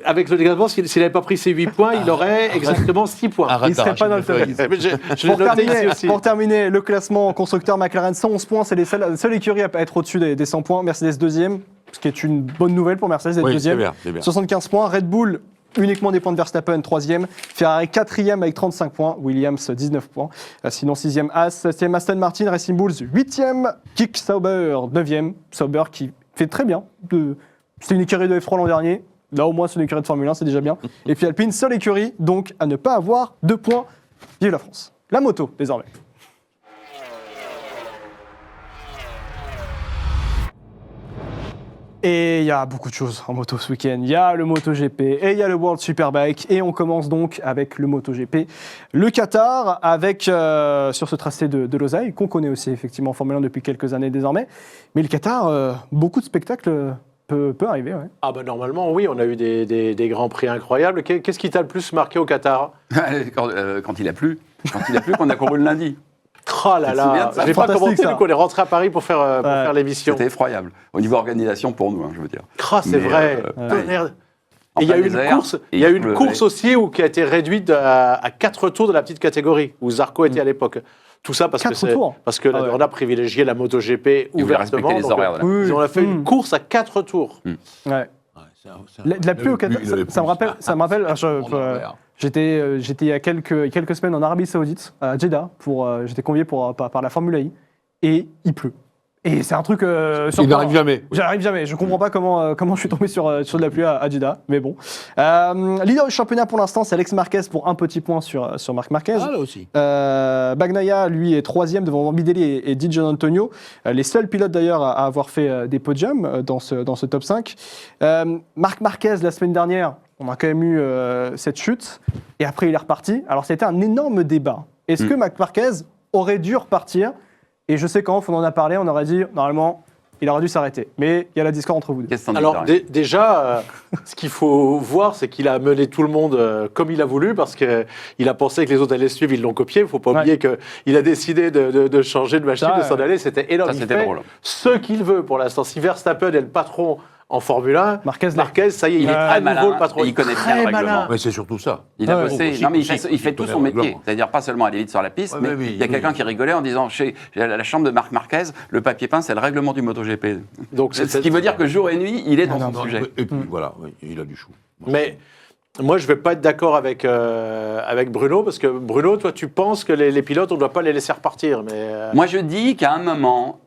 Speaker 3: avec le dégagement, s'il n'avait pas pris ses 8 points, il aurait exactement 6 points.
Speaker 2: Arrête
Speaker 1: Il serait pas dans le top
Speaker 2: d'arracher
Speaker 1: 10.
Speaker 3: Mais je l'ai noté ici aussi.
Speaker 1: Pour terminer, le classement constructeur McLaren 111 points, c'est la seule écurie à être au-dessus des 100 points. Mercedes deuxième, ce qui est une bonne nouvelle pour Mercedes d'être
Speaker 2: Oui,
Speaker 1: deuxième.
Speaker 2: c'est bien.
Speaker 1: 75 points. Red Bull, uniquement des points de Verstappen, troisième. Ferrari quatrième avec 35 points. Williams 19 points. Sinon sixième As, septième Aston Martin, Racing Bulls huitième. Kick Sauber neuvième. Sauber qui fait très bien. C'était une écurie de F3 l'an dernier. Là au moins c'est une écurie de Formule 1, c'est déjà bien. Et puis Alpine, seule écurie donc à ne pas avoir 2 points. Vive la France. La moto désormais. Et il y a beaucoup de choses en moto ce week-end. Il y a le MotoGP et il y a le World Superbike. Et on commence donc avec le MotoGP. Le Qatar, avec sur ce tracé de Losail, qu'on connaît aussi effectivement en Formule 1 depuis quelques années désormais. Mais le Qatar, beaucoup de spectacles peut arriver. Ouais.
Speaker 3: Ah bah normalement, oui, on a eu des grands prix incroyables. Qu'est-ce qui t'a le plus marqué au Qatar ?
Speaker 4: Quand il a plu. Quand il a plu, qu'on a couru le lundi.
Speaker 3: Oh là
Speaker 4: Tu te souviens
Speaker 3: là,
Speaker 4: de ça ?
Speaker 3: je n'ai pas
Speaker 1: Fantastique,
Speaker 3: commenté
Speaker 1: ça.
Speaker 3: vu qu'on est rentré à Paris pour faire l'émission.
Speaker 4: C'était effroyable. Au niveau organisation pour nous, je veux dire.
Speaker 3: C'est
Speaker 4: Mais,
Speaker 3: vrai.
Speaker 4: ouais.
Speaker 3: Tonnerre.
Speaker 4: En
Speaker 3: Et il y a
Speaker 4: plein
Speaker 3: eu une
Speaker 4: désert,
Speaker 3: course,
Speaker 4: et
Speaker 3: il y a
Speaker 4: il
Speaker 3: eu une
Speaker 4: pleuvait.
Speaker 3: course aussi qui a été réduite à 4 tours de la petite catégorie où Zarco était à l'époque. Tout ça parce que
Speaker 1: 4 tours.
Speaker 3: on
Speaker 1: ouais.
Speaker 3: a privilégié la MotoGP
Speaker 4: Ils voulaient
Speaker 3: ouvertement.
Speaker 4: respecter les
Speaker 3: donc,
Speaker 4: horaires. Voilà.
Speaker 1: Oui,
Speaker 3: ils ont fait une course à 4 tours.
Speaker 1: Ouais. La pluie au Qatar, ça me rappelle. J'étais il y a quelques semaines en Arabie Saoudite, à Jeddah, j'étais convié par la Formule I, et il pleut. Et c'est un truc.
Speaker 2: Il
Speaker 1: surprenant.
Speaker 2: n'arrive jamais.
Speaker 1: J'arrive jamais. Je comprends pas comment je suis tombé sur de la pluie à Jeddah, mais bon. Leader du championnat pour l'instant, c'est Alex Marquez pour un petit point sur Marc Marquez.
Speaker 2: Ah, là aussi.
Speaker 1: Bagnaia, lui, est troisième devant Morbidelli et Di Gianantonio. Les seuls pilotes d'ailleurs à avoir fait des podiums dans ce top 5. Marc Marquez, la semaine dernière, on a quand même eu cette chute. Et après, il est reparti. Alors, c'était un énorme débat. Est-ce que Marc Marquez aurait dû repartir ? Et je sais qu'en off, on en a parlé, on aurait dit, normalement, il aurait dû s'arrêter. Mais il y a la discorde entre vous deux.
Speaker 4: Qu'est-ce que t'en dis,
Speaker 3: Alors
Speaker 4: Darren
Speaker 3: déjà, ce qu'il faut voir, c'est qu'il a mené tout le monde comme il a voulu, parce qu'il a pensé que les autres allaient suivre, ils l'ont copié. Il ne faut pas oublier qu'il a décidé de changer de machine,
Speaker 1: Ça,
Speaker 3: de s'en aller. C'était énorme.
Speaker 4: Ça,
Speaker 3: Il
Speaker 4: c'était
Speaker 3: fait
Speaker 4: drôle.
Speaker 3: ce qu'il veut pour l'instant. Si Verstappen est le patron en Formule 1,
Speaker 1: Marquez,
Speaker 3: ça y est, il est
Speaker 4: très
Speaker 3: à nouveau
Speaker 4: malin,
Speaker 3: le patron.
Speaker 4: et il connaît bien
Speaker 3: Très
Speaker 4: le règlement.
Speaker 3: malin.
Speaker 2: Mais c'est surtout ça.
Speaker 4: Il a
Speaker 1: Ouais,
Speaker 4: bossé.
Speaker 2: aussi,
Speaker 4: Non, mais
Speaker 2: aussi,
Speaker 4: il fait
Speaker 2: il
Speaker 4: tout
Speaker 2: connaît
Speaker 4: son
Speaker 2: le
Speaker 4: métier.
Speaker 2: règlement.
Speaker 4: C'est-à-dire pas seulement aller vite sur la piste,
Speaker 2: Ouais,
Speaker 4: mais
Speaker 2: oui,
Speaker 4: il y a quelqu'un qui rigolait en disant chez la chambre de Marc Marquez, le papier peint, c'est le règlement du MotoGP.
Speaker 3: Donc,
Speaker 4: Ce qui veut dire que jour et nuit, il est dans son sujet.
Speaker 2: Et puis voilà, oui, il a du chou.
Speaker 3: Mais moi, je ne vais pas être d'accord avec Bruno, parce que Bruno, toi, tu penses que les pilotes, on ne doit pas les laisser repartir. Mais
Speaker 4: Moi, je dis qu'à un moment,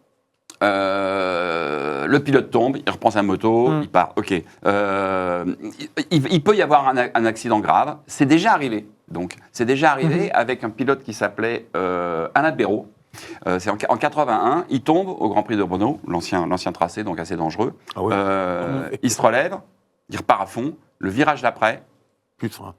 Speaker 4: le pilote tombe, il reprend sa moto, il part. Ok. Il peut y avoir un accident grave. C'est déjà arrivé. Donc, c'est déjà arrivé avec un pilote qui s'appelait Alain Béraud. C'est en 81. Il tombe au Grand Prix de Brno, l'ancien tracé, donc assez dangereux.
Speaker 2: Ah ouais.
Speaker 4: Il se relève, il repart à fond. Le virage d'après,
Speaker 2: Plus de frein.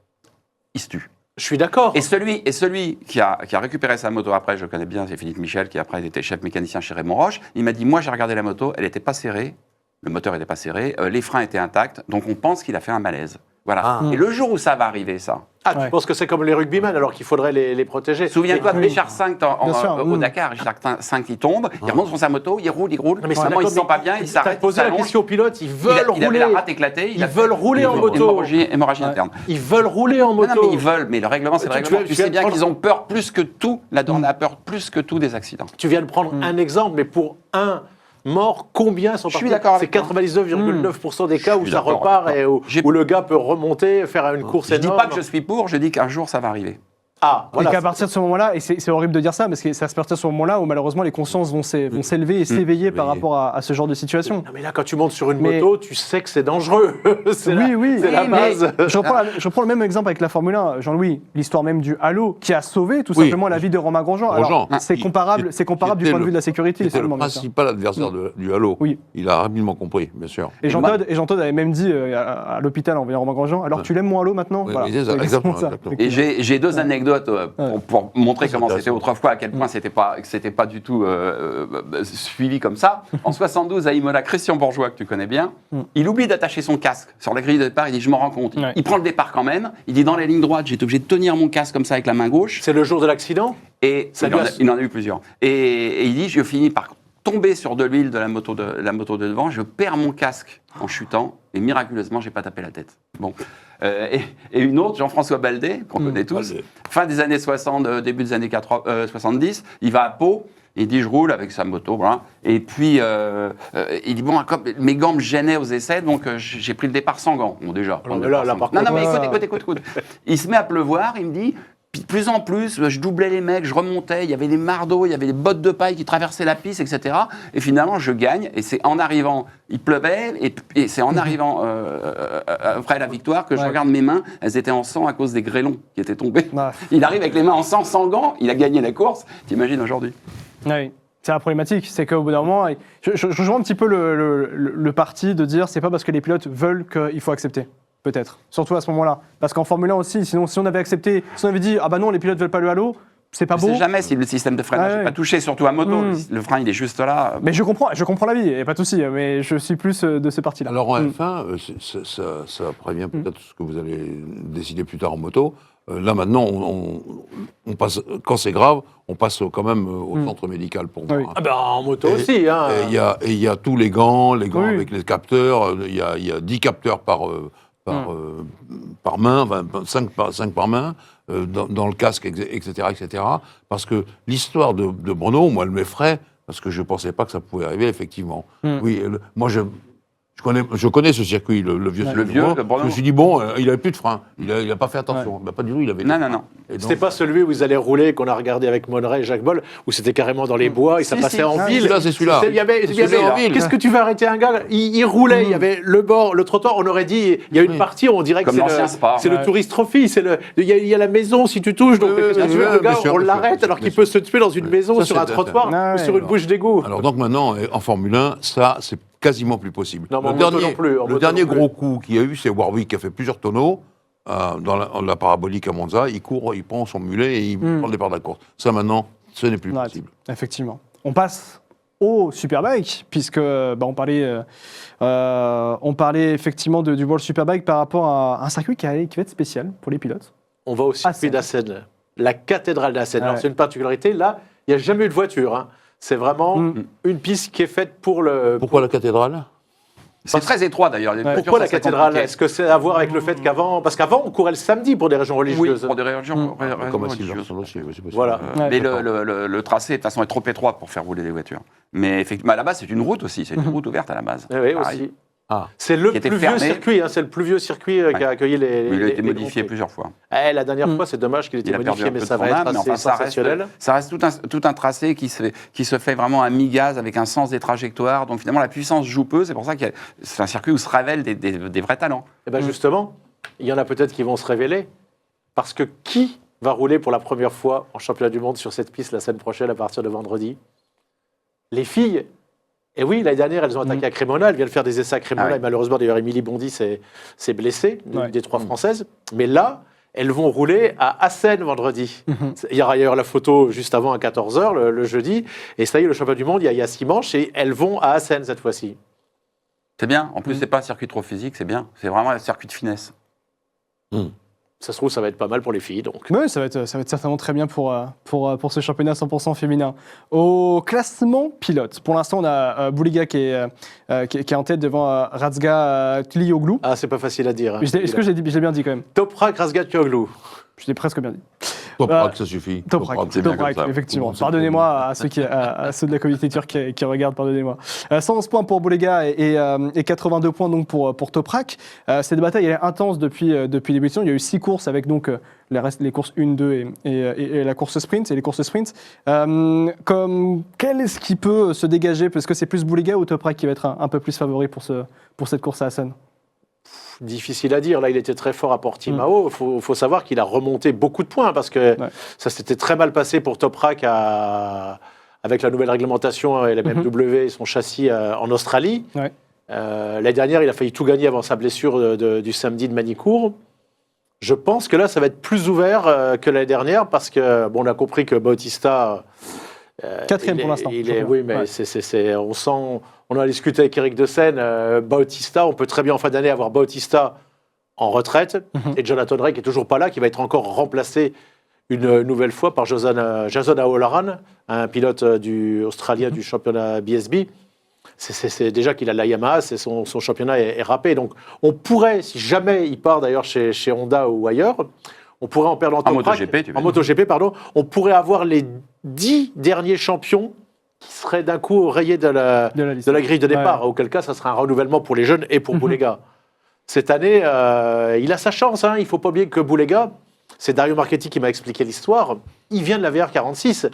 Speaker 4: il se tue.
Speaker 3: je suis d'accord.
Speaker 4: Et celui qui a récupéré sa moto après, je le connais bien, c'est Philippe Michel, qui après était chef mécanicien chez Raymond Roche. Il m'a dit, moi j'ai regardé la moto, elle n'était pas serrée, le moteur n'était pas serré, les freins étaient intacts, donc on pense qu'il a fait un malaise. Voilà.
Speaker 2: Ah.
Speaker 4: Et le jour où ça va arriver, ça,
Speaker 3: Ah, tu
Speaker 1: Ouais.
Speaker 3: penses que c'est comme les rugbymen, alors qu'il faudrait les protéger.
Speaker 4: souviens-toi de
Speaker 1: oui.
Speaker 4: Richard V
Speaker 1: Bien sûr,
Speaker 4: au Dakar. Richard V, il tombe, il remonte sur sa moto, il roule.
Speaker 3: Non, mais c'est
Speaker 4: Vraiment, il
Speaker 3: d'accord,
Speaker 4: se sent
Speaker 3: mais
Speaker 4: pas bien, il
Speaker 3: T'as
Speaker 4: s'arrête.
Speaker 3: posé
Speaker 4: il
Speaker 3: la
Speaker 4: s'allonge.
Speaker 3: question aux pilotes, ils
Speaker 4: Il
Speaker 3: veulent
Speaker 4: avait
Speaker 3: rouler.
Speaker 4: la rate éclatée.
Speaker 3: Ils veulent rouler en moto.
Speaker 4: Hémorragie interne.
Speaker 3: Ils veulent rouler en
Speaker 4: Non,
Speaker 3: moto.
Speaker 4: non, mais ils veulent, mais le règlement, c'est le
Speaker 3: Tu
Speaker 4: règlement.
Speaker 3: viens-
Speaker 4: Tu
Speaker 3: tu viens
Speaker 4: sais
Speaker 3: de
Speaker 4: bien
Speaker 3: prendre-
Speaker 4: qu'ils ont peur plus que tout, la Dorna a peur plus que tout des accidents.
Speaker 3: Tu viens de prendre un exemple, mais pour un mort, combien sont
Speaker 4: Je suis
Speaker 3: partis
Speaker 4: d'accord
Speaker 3: C'est
Speaker 4: avec toi.
Speaker 3: 99,9% des cas où
Speaker 4: suis
Speaker 3: ça
Speaker 4: d'accord
Speaker 3: repart
Speaker 4: avec
Speaker 3: et où
Speaker 4: J'ai-
Speaker 3: le gars peut remonter, faire une course
Speaker 4: Je dis
Speaker 3: énorme.
Speaker 4: pas que je suis pour, je dis qu'un jour ça va arriver.
Speaker 3: Ah, voilà.
Speaker 1: Et qu'à partir de ce moment-là, et c'est horrible de dire ça, parce que c'est à partir de ce moment-là où malheureusement les consciences vont s'élever et s'éveiller par rapport à ce genre de situation.
Speaker 3: Non, mais là, quand tu montes sur une moto, tu sais que c'est dangereux. C'est la base.
Speaker 1: Je reprends le même exemple avec la Formule 1, Jean-Louis, l'histoire même du halo qui a sauvé tout simplement la vie de Romain Grosjean. Alors, c'est comparable du point de vue de la sécurité.
Speaker 2: C'était le principal adversaire du halo.
Speaker 1: Oui.
Speaker 2: Il a rapidement compris, bien sûr.
Speaker 1: Et Jean Todt avait même dit à l'hôpital en voyant Romain Grosjean, alors tu l'aimes mon halo maintenant?
Speaker 2: Oui,
Speaker 1: Voilà.
Speaker 2: exactement.
Speaker 4: Et j'ai deux anecdotes pour montrer comment c'était autrefois, à quel point c'était pas du tout suivi comme ça. En 72, à Imola, Christian Bourgeois, que tu connais bien, il oublie d'attacher son casque sur la grille de départ. Il dit, je m'en rends compte. Il prend le départ quand même. Il dit, dans la ligne droite, j'étais obligé de tenir mon casque comme ça avec la main gauche.
Speaker 3: C'est le jour de l'accident?
Speaker 4: Et il en a eu plusieurs. Et il dit, je finis par tomber sur de l'huile de la moto de devant, je perds mon casque en chutant, et miraculeusement, j'ai pas tapé la tête. Bon. Et une autre, Jean-François Baldet, qu'on connaît tous, fin des années 60, début des années 70, il va à Pau, il dit, je roule avec sa moto, voilà. Et puis, il dit, bon, comme mes gants me gênaient aux essais, donc j'ai pris le départ sans gants. Bon, déjà.
Speaker 3: Non, mais
Speaker 4: écoute. Il se met à pleuvoir, il me dit, puis de plus en plus, je doublais les mecs, je remontais, il y avait des mardeaux, il y avait des bottes de paille qui traversaient la piste, etc. Et finalement, je gagne, et c'est en arrivant, il pleuvait, et c'est en arrivant après la victoire que je regarde mes mains, elles étaient en sang à cause des grêlons qui étaient tombés. Il arrive avec les mains en sang, sans gants, il a gagné la course, t'imagines aujourd'hui.
Speaker 1: Oui. C'est la problématique, c'est qu'au bout d'un moment, je rejoins un petit peu le parti de dire c'est pas parce que les pilotes veulent qu'il faut accepter. Peut-être, surtout à ce moment-là. Parce qu'en Formule 1 aussi, sinon si on avait accepté, si on avait dit ah bah non, les pilotes veulent pas le halo, c'est pas beau.
Speaker 4: Je sais jamais si le système de freinage n'est pas touché, surtout à moto. Le frein, il est juste là.
Speaker 1: Mais je comprends l'avis, il n'y a pas de souci, mais je suis plus de ce parti-là.
Speaker 2: Alors en F1, ça prévient peut-être ce que vous allez décider plus tard en moto. Là maintenant, on passe, quand c'est grave, on passe quand même au centre médical pour moi.
Speaker 3: Ah ben en moto aussi.
Speaker 2: Il y a tous les gants avec les capteurs, il y a 10 capteurs par main, 5 par main, dans le casque, etc. Parce que l'histoire de Brno, moi, elle m'effraie, parce que je ne pensais pas que ça pouvait arriver, effectivement. Oui, moi, je connais ce circuit, le vieux circuit. Je me suis dit, bon, il n'avait plus de frein. Il n'a pas fait attention. Pas du tout, il avait
Speaker 4: Non.
Speaker 3: C'était pas celui où ils allaient rouler, qu'on a regardé avec Monneray et Jacques Boll, où c'était carrément dans les bois et ça passait en ville.
Speaker 2: C'est celui-là.
Speaker 3: Il y avait qu'est-ce que tu vas arrêter un gars? Il roulait, il y avait le bord, le trottoir, on aurait dit, il y a une partie où on dirait que c'est le Tourist Trophy, il y a la maison si tu touches, donc qu'est-ce que tu veux, le gars, on l'arrête alors qu'il peut se tuer dans une maison, sur un trottoir ou sur une bouche d'égout.
Speaker 2: Alors donc maintenant, en Formule 1, ça, c'est quasiment plus possible.
Speaker 3: Non,
Speaker 2: le dernier gros coup qu'il y a eu, c'est Warwick qui a fait plusieurs tonneaux dans la parabolique à Monza. Il court, il prend son mulet et il prend le départ de la course. Ça maintenant, ce n'est plus possible.
Speaker 1: Effectivement. On passe au Superbike, puisque on parlait effectivement du World Superbike par rapport à un circuit qui va être spécial pour les pilotes.
Speaker 3: On va au circuit d'Assen, la cathédrale d'Assen. Alors c'est une particularité, là, il n'y a jamais eu de voiture, hein. C'est vraiment une piste qui est faite pour le...
Speaker 2: Pourquoi la cathédrale?
Speaker 4: C'est très étroit d'ailleurs.
Speaker 3: Pourquoi la cathédrale? Est-ce que c'est à voir avec le fait qu'avant... Parce qu'avant, on courait le samedi pour des régions religieuses.
Speaker 4: Oui, pour des régions
Speaker 2: religieuses.
Speaker 3: Voilà.
Speaker 4: Mais le tracé, de toute façon, est trop étroit pour faire rouler des voitures. Mais effectivement, à la base, c'est une route aussi. C'est une route ouverte à la base.
Speaker 3: Oui, aussi. C'est le plus vieux circuit, c'est le plus vieux circuit qui a accueilli les...
Speaker 4: Il a été modifié plusieurs fois.
Speaker 3: La dernière fois, c'est dommage qu'il ait été modifié, mais ça va être assez sensationnel.
Speaker 4: Ça reste tout un tracé qui se fait vraiment à mi-gaz, avec un sens des trajectoires. Donc finalement, la puissance joue peu. C'est pour ça que c'est un circuit où se révèlent des vrais talents.
Speaker 3: Et bien justement, il y en a peut-être qui vont se révéler. Parce que qui va rouler pour la première fois en championnat du monde sur cette piste la semaine prochaine à partir de vendredi? Les filles. Et oui, l'année dernière, elles ont attaqué à Crémona, elles viennent faire des essais à Crémona, et malheureusement, d'ailleurs, Émilie Bondy s'est blessée, des 3 Françaises. Mais là, elles vont rouler à Assen vendredi. Il y aura d'ailleurs la photo juste avant à 14h, le jeudi, et ça y est, le championnat du monde, il y a 6 manches, et elles vont à Assen cette fois-ci.
Speaker 4: C'est bien, en plus, c'est pas un circuit trop physique, c'est bien, c'est vraiment un circuit de finesse.
Speaker 3: Ça se trouve, ça va être pas mal pour les filles. Donc.
Speaker 1: Oui, ça va être certainement très bien pour ce championnat 100% féminin. Au classement pilote, pour l'instant, on a Bouliga qui est en tête devant Razga Tlioglu.
Speaker 3: Ah, c'est pas facile à dire. Hein,
Speaker 1: Est-ce que je l'ai bien dit quand même?
Speaker 3: Toprak Razga Tlioglu.
Speaker 1: Je l'ai presque bien dit.
Speaker 2: Toprak, ça suffit.
Speaker 1: Toprak,
Speaker 4: c'est bien
Speaker 1: Toprak,
Speaker 4: comme ça.
Speaker 1: effectivement. Pardonnez-moi à ceux de la communauté turque qui regardent, pardonnez-moi. 111 points pour Boulega et 82 points donc pour Toprak. Cette bataille elle est intense depuis l'émission. Il y a eu 6 courses avec donc les courses 1, 2 et la course sprint et les courses sprint. Quel est-ce qui peut se dégager? Parce que c'est plus Boulega ou Toprak qui va être un peu plus favori pour cette course à Assen?
Speaker 3: Difficile à dire. Là, il était très fort à Portimao. Il faut savoir qu'il a remonté beaucoup de points parce que ça s'était très mal passé pour Toprak avec la nouvelle réglementation et la BMW et son châssis en Australie.
Speaker 1: Ouais.
Speaker 3: L'année dernière, il a failli tout gagner avant sa blessure du samedi de Manicourt. Je pense que là, ça va être plus ouvert que l'année dernière parce que on a compris que Bautista.
Speaker 1: 4e pour l'instant.
Speaker 3: Oui, mais on sent. On en a discuté avec Eric De Seine. Bautista, on peut très bien en fin d'année avoir Bautista en retraite et Jonathan Ray qui est toujours pas là, qui va être encore remplacé une nouvelle fois par Jason O'Halloran, un pilote australien du championnat BSB. C'est déjà qu'il a la Yamaha, son championnat est râpé. Donc on pourrait, si jamais il part d'ailleurs chez Honda ou ailleurs, on pourrait en perdre en MotoGP, pardon, on pourrait avoir les 10 derniers champions qui seraient d'un coup rayés de la grille de départ. Auquel cas, ça sera un renouvellement pour les jeunes et pour Boulega. Cette année, il a sa chance. Il ne faut pas oublier que Boulega, c'est Dario Marchetti qui m'a expliqué l'histoire. Il vient de la VR46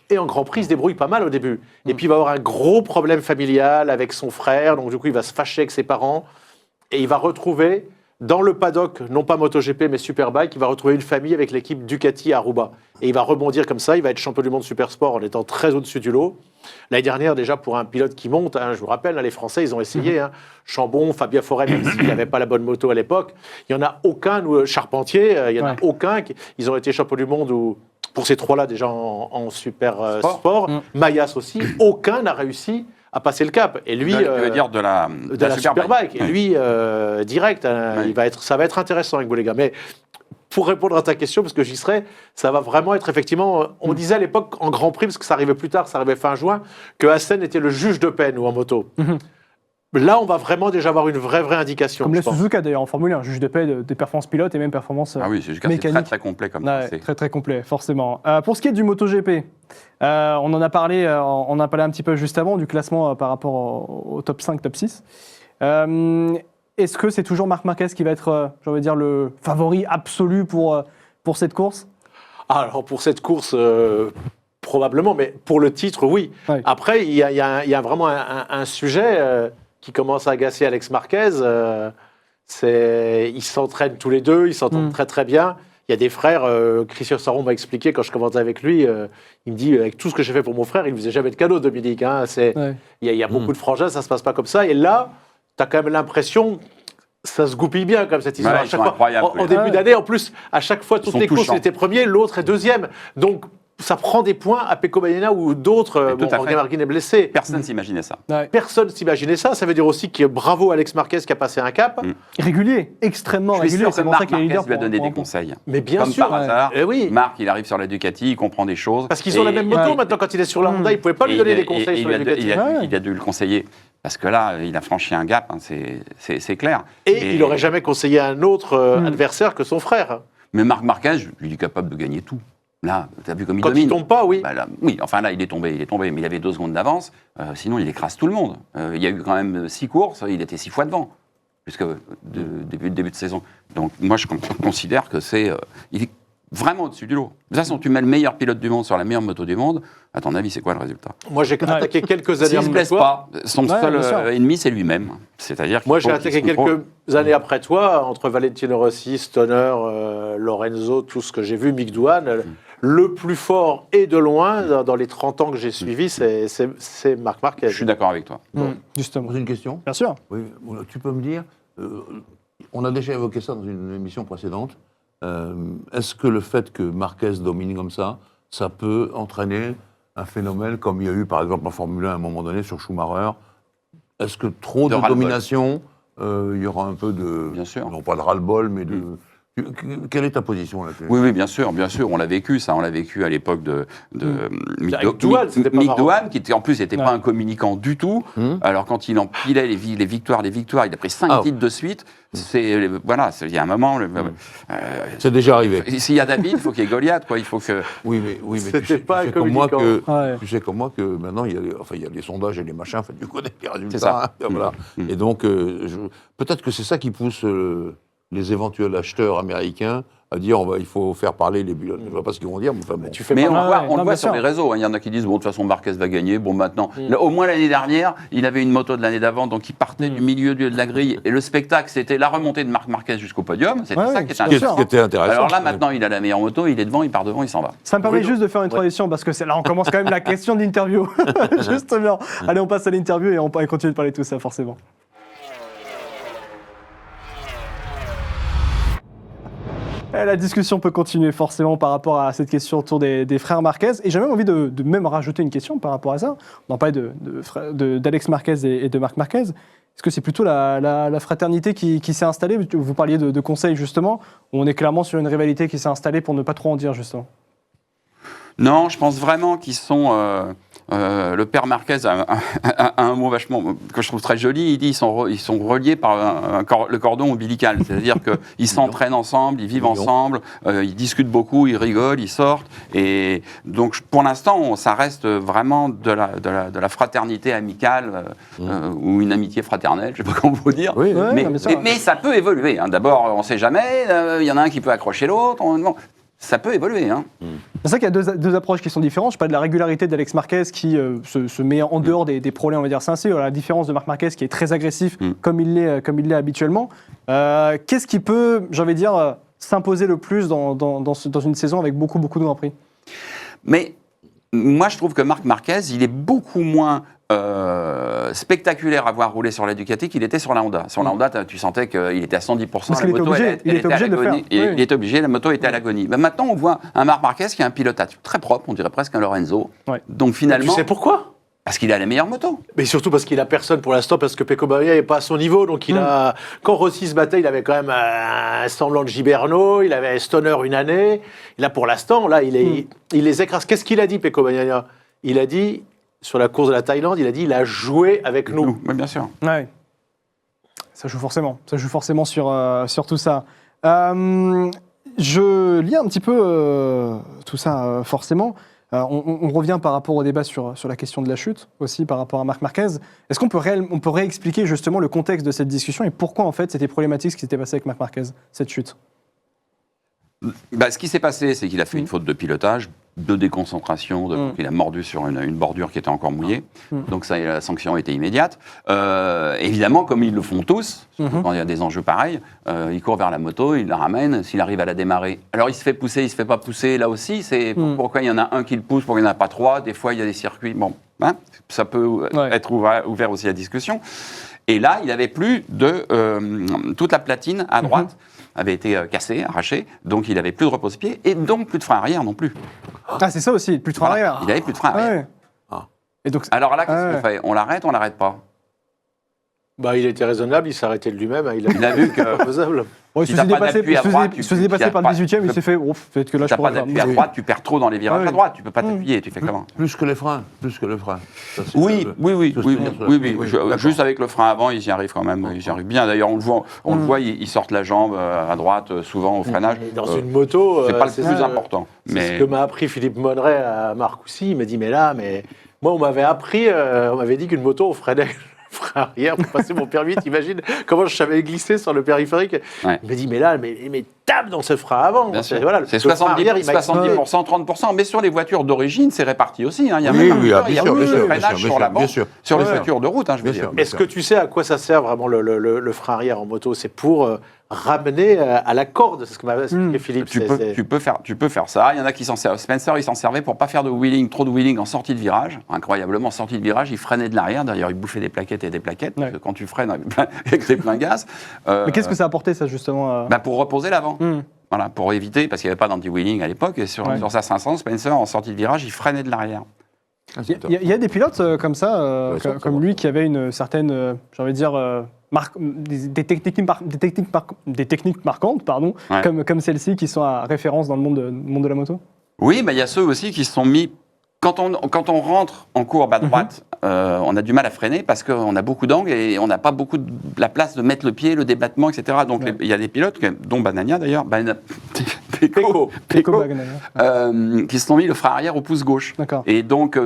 Speaker 3: et en Grand Prix, il se débrouille pas mal au début. Et puis, il va avoir un gros problème familial avec son frère. Donc, du coup, il va se fâcher avec ses parents et il va retrouver dans le paddock, non pas MotoGP, mais Superbike, il va retrouver une famille avec l'équipe Ducati à Aruba. Et il va rebondir comme ça, il va être champion du monde Supersport en étant très au-dessus du lot. L'année dernière, déjà, pour un pilote qui monte, je vous rappelle, les Français, ils ont essayé. Chambon, Fabien Foret, même s'il n'avait pas la bonne moto à l'époque. Il n'y en a aucun, Charpentier, il n'y en a aucun. Ils ont été champions du monde pour ces trois-là, déjà en Super Sport. Mayas aussi, aucun n'a réussi à passer le cap. Et lui,
Speaker 4: tu veux dire de la
Speaker 3: Superbike. Et lui, direct, ça va être intéressant avec Boulega. Mais pour répondre à ta question, parce que j'y serai, ça va vraiment être effectivement... On disait à l'époque, en Grand Prix, parce que ça arrivait plus tard, ça arrivait fin juin, que Assen était le juge de peine ou en moto. Là, on va vraiment déjà avoir une vraie indication.
Speaker 1: Comme les Suzuka d'ailleurs en Formule 1, juge de paix des performances pilotes et même performances mécaniques.
Speaker 4: C'est très complet comme ça.
Speaker 1: Très complet, forcément. Pour ce qui est du MotoGP, on en a parlé un petit peu juste avant du classement par rapport au top 5, top 6. Est-ce que c'est toujours Marc Marquez qui va être, j'ai envie de dire, le favori absolu pour cette course?
Speaker 3: Alors pour cette course, probablement, mais pour le titre, oui. Après, il y a vraiment un sujet qui commence à agacer Alex Marquez. Ils s'entraînent tous les deux, ils s'entendent très bien. Il y a des frères, Christian Saron m'a expliqué quand je commentais avec lui, il me dit, avec tout ce que j'ai fait pour mon frère, il ne faisait jamais de cadeau, Dominique. Il y a beaucoup de frangins, ça ne se passe pas comme ça. Et là, tu as quand même l'impression, ça se goupille bien comme cette histoire.
Speaker 4: À chaque fois,
Speaker 3: en début d'année, en plus, à chaque fois, toutes les courses, il était premier, l'autre est deuxième. Donc, ça prend des points à Pecco Bagnaia ou d'autres. Morgan Marquez est blessé.
Speaker 4: Personne ne s'imaginait ça.
Speaker 3: Personne ne s'imaginait ça. Ça veut dire aussi que bravo Alex Marquez qui a passé un cap.
Speaker 1: Régulier, extrêmement régulier.
Speaker 4: C'est pour ça qu'il est leader. Lui a donné des conseils.
Speaker 3: Mais bien
Speaker 4: sûr. Comme par hasard, Marc, il arrive sur la Ducati, il comprend des choses.
Speaker 3: Parce qu'ils ont la même moto maintenant. Quand il est sur la Honda, il ne pouvait pas lui donner des conseils sur la Ducati.
Speaker 4: Il a dû le conseiller. Parce que là, il a franchi un gap, c'est clair.
Speaker 3: Et il n'aurait jamais conseillé à un autre adversaire que son frère.
Speaker 4: Mais Marc Marquez, il est capable de gagner tout. Là, tu as vu comme il
Speaker 3: domine. Quand il tombe pas, oui.
Speaker 4: Là, il est tombé, mais il avait 2 secondes d'avance. Sinon, il écrase tout le monde. Il y a eu quand même 6 courses, il était 6 fois devant, jusqu'au début de saison. Donc, moi, je considère que il est vraiment au-dessus du lot. De toute façon, tu mets le meilleur pilote du monde sur la meilleure moto du monde, à ton avis, c'est quoi le résultat?
Speaker 3: Moi, j'ai attaqué quelques années après toi.
Speaker 4: S'il ne se blesse pas, son seul ennemi, c'est lui-même. C'est-à-dire
Speaker 3: moi, j'ai attaqué quelques années après toi, entre Valentino Rossi, Stoner, Lorenzo, tout ce que j'ai vu, Mick Doohan. Le plus fort et de loin, dans les 30 ans que j'ai suivis, c'est Marc Marquez.
Speaker 4: Je suis d'accord avec toi.
Speaker 1: Justement.
Speaker 2: Une question?
Speaker 1: Bien sûr.
Speaker 2: Oui, tu peux me dire, on a déjà évoqué ça dans une émission précédente, est-ce que le fait que Marquez domine comme ça peut entraîner un phénomène comme il y a eu par exemple en Formule 1 à un moment donné sur Schumacher? Est-ce que trop de domination, il y aura un peu de...
Speaker 4: Bien sûr.
Speaker 2: Non pas de ras-le-bol, mais de... Quelle est ta position là-dessus?
Speaker 4: Oui, bien sûr, on l'a vécu, ça, on l'a vécu à l'époque de
Speaker 3: Avec Douane, c'était pas
Speaker 4: Mick
Speaker 3: marrant.
Speaker 4: Douane, qui était, en plus n'était
Speaker 1: Ouais.
Speaker 4: pas un communicant du tout. Alors quand il empilait les victoires, il a pris 5 titres de suite. Il y a un moment,
Speaker 2: C'est déjà arrivé.
Speaker 4: s'il y a David, il faut qu'il y ait Goliath, quoi. Il faut que.
Speaker 2: Oui, mais
Speaker 3: C'était
Speaker 2: tu sais,
Speaker 3: pas un
Speaker 2: comme moi
Speaker 3: communicant.
Speaker 1: Ouais.
Speaker 2: tu sais comme moi que maintenant il y a les sondages et les machins, enfin, tu connais les résultats.
Speaker 4: C'est ça.
Speaker 2: Hein, voilà. Et donc peut-être que c'est ça qui pousse les éventuels acheteurs américains à dire il faut faire parler les bulles. Je ne vois pas ce qu'ils vont dire, mais enfin bon.
Speaker 3: Tu fais
Speaker 4: Mais
Speaker 3: pas-
Speaker 4: on le
Speaker 1: Ah
Speaker 4: voit,
Speaker 1: ouais,
Speaker 4: on
Speaker 1: non,
Speaker 4: le voit
Speaker 1: bien
Speaker 4: sur
Speaker 1: sûr.
Speaker 4: les réseaux. Hein. Il y en a qui disent, bon, de toute façon, Marquez va gagner. Bon, maintenant, là, au moins l'année dernière, il avait une moto de l'année d'avant, donc il partait du milieu de la grille. Et le spectacle, c'était la remontée de Marc Marquez jusqu'au podium. C'était
Speaker 1: Ouais,
Speaker 4: ça
Speaker 1: ouais,
Speaker 4: qui était
Speaker 1: bien
Speaker 2: Ce
Speaker 4: intéressant.
Speaker 2: qui était intéressant.
Speaker 4: Alors là, maintenant, il a la meilleure moto, il est devant, il part devant, il s'en va.
Speaker 1: Ça me permet
Speaker 3: Oui,
Speaker 1: juste de faire une transition parce que là on commence quand même la question d'interview. Justement. Allez, on passe à l'interview et on continue de parler de tout ça forcément. Et la discussion peut continuer forcément par rapport à cette question autour des frères Marquez. Et j'ai même envie de même rajouter une question par rapport à ça. On en parlait d'Alex Marquez et de Marc Marquez. Est-ce que c'est plutôt la fraternité qui s'est installée? Vous parliez de conseils justement. On est clairement sur une rivalité qui s'est installée pour ne pas trop en dire justement.
Speaker 4: Non, je pense vraiment qu'ils sont. Le père Marquez a un mot vachement que je trouve très joli. Il dit ils sont reliés par le cordon ombilical. C'est-à-dire qu'ils s'entraînent ensemble, ils vivent ensemble, ils discutent beaucoup, ils rigolent, ils sortent. Et donc, pour l'instant, ça reste vraiment de la fraternité amicale ou une amitié fraternelle, je ne sais pas comment vous dire.
Speaker 2: Oui,
Speaker 1: Ouais,
Speaker 4: mais,
Speaker 1: non, mais ça,
Speaker 4: mais ça peut évoluer. Hein. D'abord, on ne sait jamais. Il y en a un qui peut accrocher l'autre. Bon, ça peut évoluer. Hein.
Speaker 1: C'est ça qu'il y a deux approches qui sont différentes. Je parle de la régularité d'Alex Marquez qui se met en dehors des problèmes, on va dire, sincères. La différence de Marc Marquez qui est très agressif comme il l'est habituellement. Qu'est-ce qui peut, j'ai envie de dire, s'imposer le plus dans une saison avec beaucoup de Grands Prix?
Speaker 4: Mais moi, je trouve que Marc Marquez, il est beaucoup moins spectaculaire à voir rouler sur la Ducati qu'il était sur la Honda. Sur la Honda, tu sentais qu'il était à 110%.
Speaker 1: Parce qu'il était obligé, il était obligé de le faire. Oui.
Speaker 4: Il était obligé, la moto était à l'agonie. Mais maintenant, on voit un Marc Marquez qui a un pilotage très propre, on dirait presque un Lorenzo.
Speaker 1: Ouais.
Speaker 4: Donc
Speaker 3: Tu
Speaker 4: finalement,
Speaker 3: sais pourquoi?
Speaker 4: parce qu'il a la meilleure moto.
Speaker 3: Mais surtout parce qu'il a personne pour l'instant, parce que Pecco Bagnaia n'est pas à son niveau. Donc quand Rossi se battait, il avait quand même un semblant de Giberno, il avait Stoner une année. Là, pour l'instant, là, il les écrase. Qu'est-ce qu'il a dit, Pecco Bagnaia? Il a dit, sur la course de la Thaïlande, il a joué avec nous.
Speaker 4: Oui, bien sûr.
Speaker 1: Ouais. Ça joue forcément sur tout ça. Je lis un petit peu tout ça, forcément. On revient par rapport au débat sur la question de la chute, aussi par rapport à Marc Marquez. Est-ce qu'on peut réexpliquer justement le contexte de cette discussion et pourquoi, en fait, c'était problématique ce qui s'était passé avec Marc Marquez, cette chute?
Speaker 4: Ce qui s'est passé, c'est qu'il a fait une faute de pilotage, de déconcentration, il a mordu sur une bordure qui était encore mouillée. Donc ça, la sanction était immédiate. Évidemment, comme ils le font tous, surtout quand il y a des enjeux pareils, il court vers la moto, il la ramène, s'il arrive à la démarrer. Alors il se fait pousser, il se fait pas pousser, là aussi, c'est pourquoi il y en a un qui le pousse, pourquoi il n'y en a pas trois. Des fois, il y a des circuits, ça peut être ouvert aussi à discussion. Et là, il n'avait plus toute la platine à droite avait été cassée, arrachée, donc il n'avait plus de repose-pied et donc plus de frein arrière non plus.
Speaker 1: Ah, c'est ça aussi, plus de frein arrière.
Speaker 4: Il n'avait plus de frein arrière.
Speaker 1: Ouais. Et donc,
Speaker 4: Alors là, qu'est-ce qu'on fait? On l'arrête, on l'arrête pas?
Speaker 3: Il était raisonnable, il s'est arrêté de lui-même.
Speaker 4: Il a vu que
Speaker 3: pas faisable.
Speaker 1: il
Speaker 4: si
Speaker 1: se
Speaker 4: t'as
Speaker 1: faisait
Speaker 4: pas d'appui à droite,
Speaker 1: il se faisait dépasser par le 18e, il s'est fait, peut-être que là, je
Speaker 4: t'as pas
Speaker 1: pourrais
Speaker 4: d'appui à droite, tu perds trop dans les virages à droite, tu peux pas t'appuyer, tu fais comment?
Speaker 2: Plus que les freins. Ça, c'est
Speaker 4: Oui.
Speaker 2: D'accord.
Speaker 4: Juste avec le frein avant, ils y arrivent quand même, ils y arrivent bien. D'ailleurs, on le voit, ils sortent la jambe à droite, souvent au freinage.
Speaker 3: Dans une moto,
Speaker 4: C'est pas le plus important.
Speaker 3: C'est
Speaker 4: Mais
Speaker 3: ce que m'a appris Philippe Monneret à Marcoussis. Il m'a dit, moi, on m'avait dit qu'une moto, on freinait le frein arrière pour passer mon permis. T'imagines comment je savais glisser sur le périphérique?
Speaker 4: Ouais.
Speaker 3: Il m'a dit, mais tape dans ce frein avant.
Speaker 4: bien sûr.
Speaker 3: Voilà,
Speaker 4: C'est
Speaker 3: le frein arrière, il m'a
Speaker 4: 70%, 30%, mais sur les voitures d'origine, c'est réparti aussi. Hein. Il y a
Speaker 2: Oui,
Speaker 4: même
Speaker 2: oui,
Speaker 4: un
Speaker 2: bien
Speaker 4: il y a
Speaker 2: sûr,
Speaker 4: le freinage sur la bande,
Speaker 2: sûr.
Speaker 4: sur les
Speaker 3: Ouais.
Speaker 4: voitures de route, je veux
Speaker 2: Bien
Speaker 4: dire.
Speaker 2: sûr.
Speaker 3: Est-ce que tu sais à quoi ça sert vraiment le frein arrière en moto? C'est pour ramener à la corde, c'est ce que m'a expliqué Philippe.
Speaker 4: Tu peux faire ça. Il y en a qui s'en servent. Spencer, il s'en servait pour pas faire trop de wheeling en sortie de virage. Incroyablement, en sortie de virage, il freinait de l'arrière. D'ailleurs, il bouffait des plaquettes et des plaquettes. Parce que quand tu freines avec des pleins gaz.
Speaker 1: Mais qu'est-ce que ça a apporté, ça, justement
Speaker 4: Pour reposer l'avant. Voilà, pour éviter, parce qu'il n'y avait pas d'anti-wheeling à l'époque. Et sur sa 500, Spencer, en sortie de virage, il freinait de l'arrière.
Speaker 1: Il y a des pilotes comme ça, comme lui, qui avaient une certaine, j'ai envie de dire, des techniques marquantes, pardon,
Speaker 4: Ouais.
Speaker 1: comme celle-ci, qui sont à référence dans le monde de la moto?
Speaker 4: Oui, il y a ceux aussi qui se sont mis. Quand on rentre en courbe à droite, on a du mal à freiner parce qu'on a beaucoup d'angles et on n'a pas beaucoup de la place de mettre le pied, le débattement, etc. Donc
Speaker 1: Ouais.
Speaker 4: il y a des pilotes, dont Banania d'ailleurs,
Speaker 3: Pecco.
Speaker 1: Bagnaia.
Speaker 4: qui se sont mis le frein arrière au pouce gauche.
Speaker 1: D'accord.
Speaker 4: Et donc,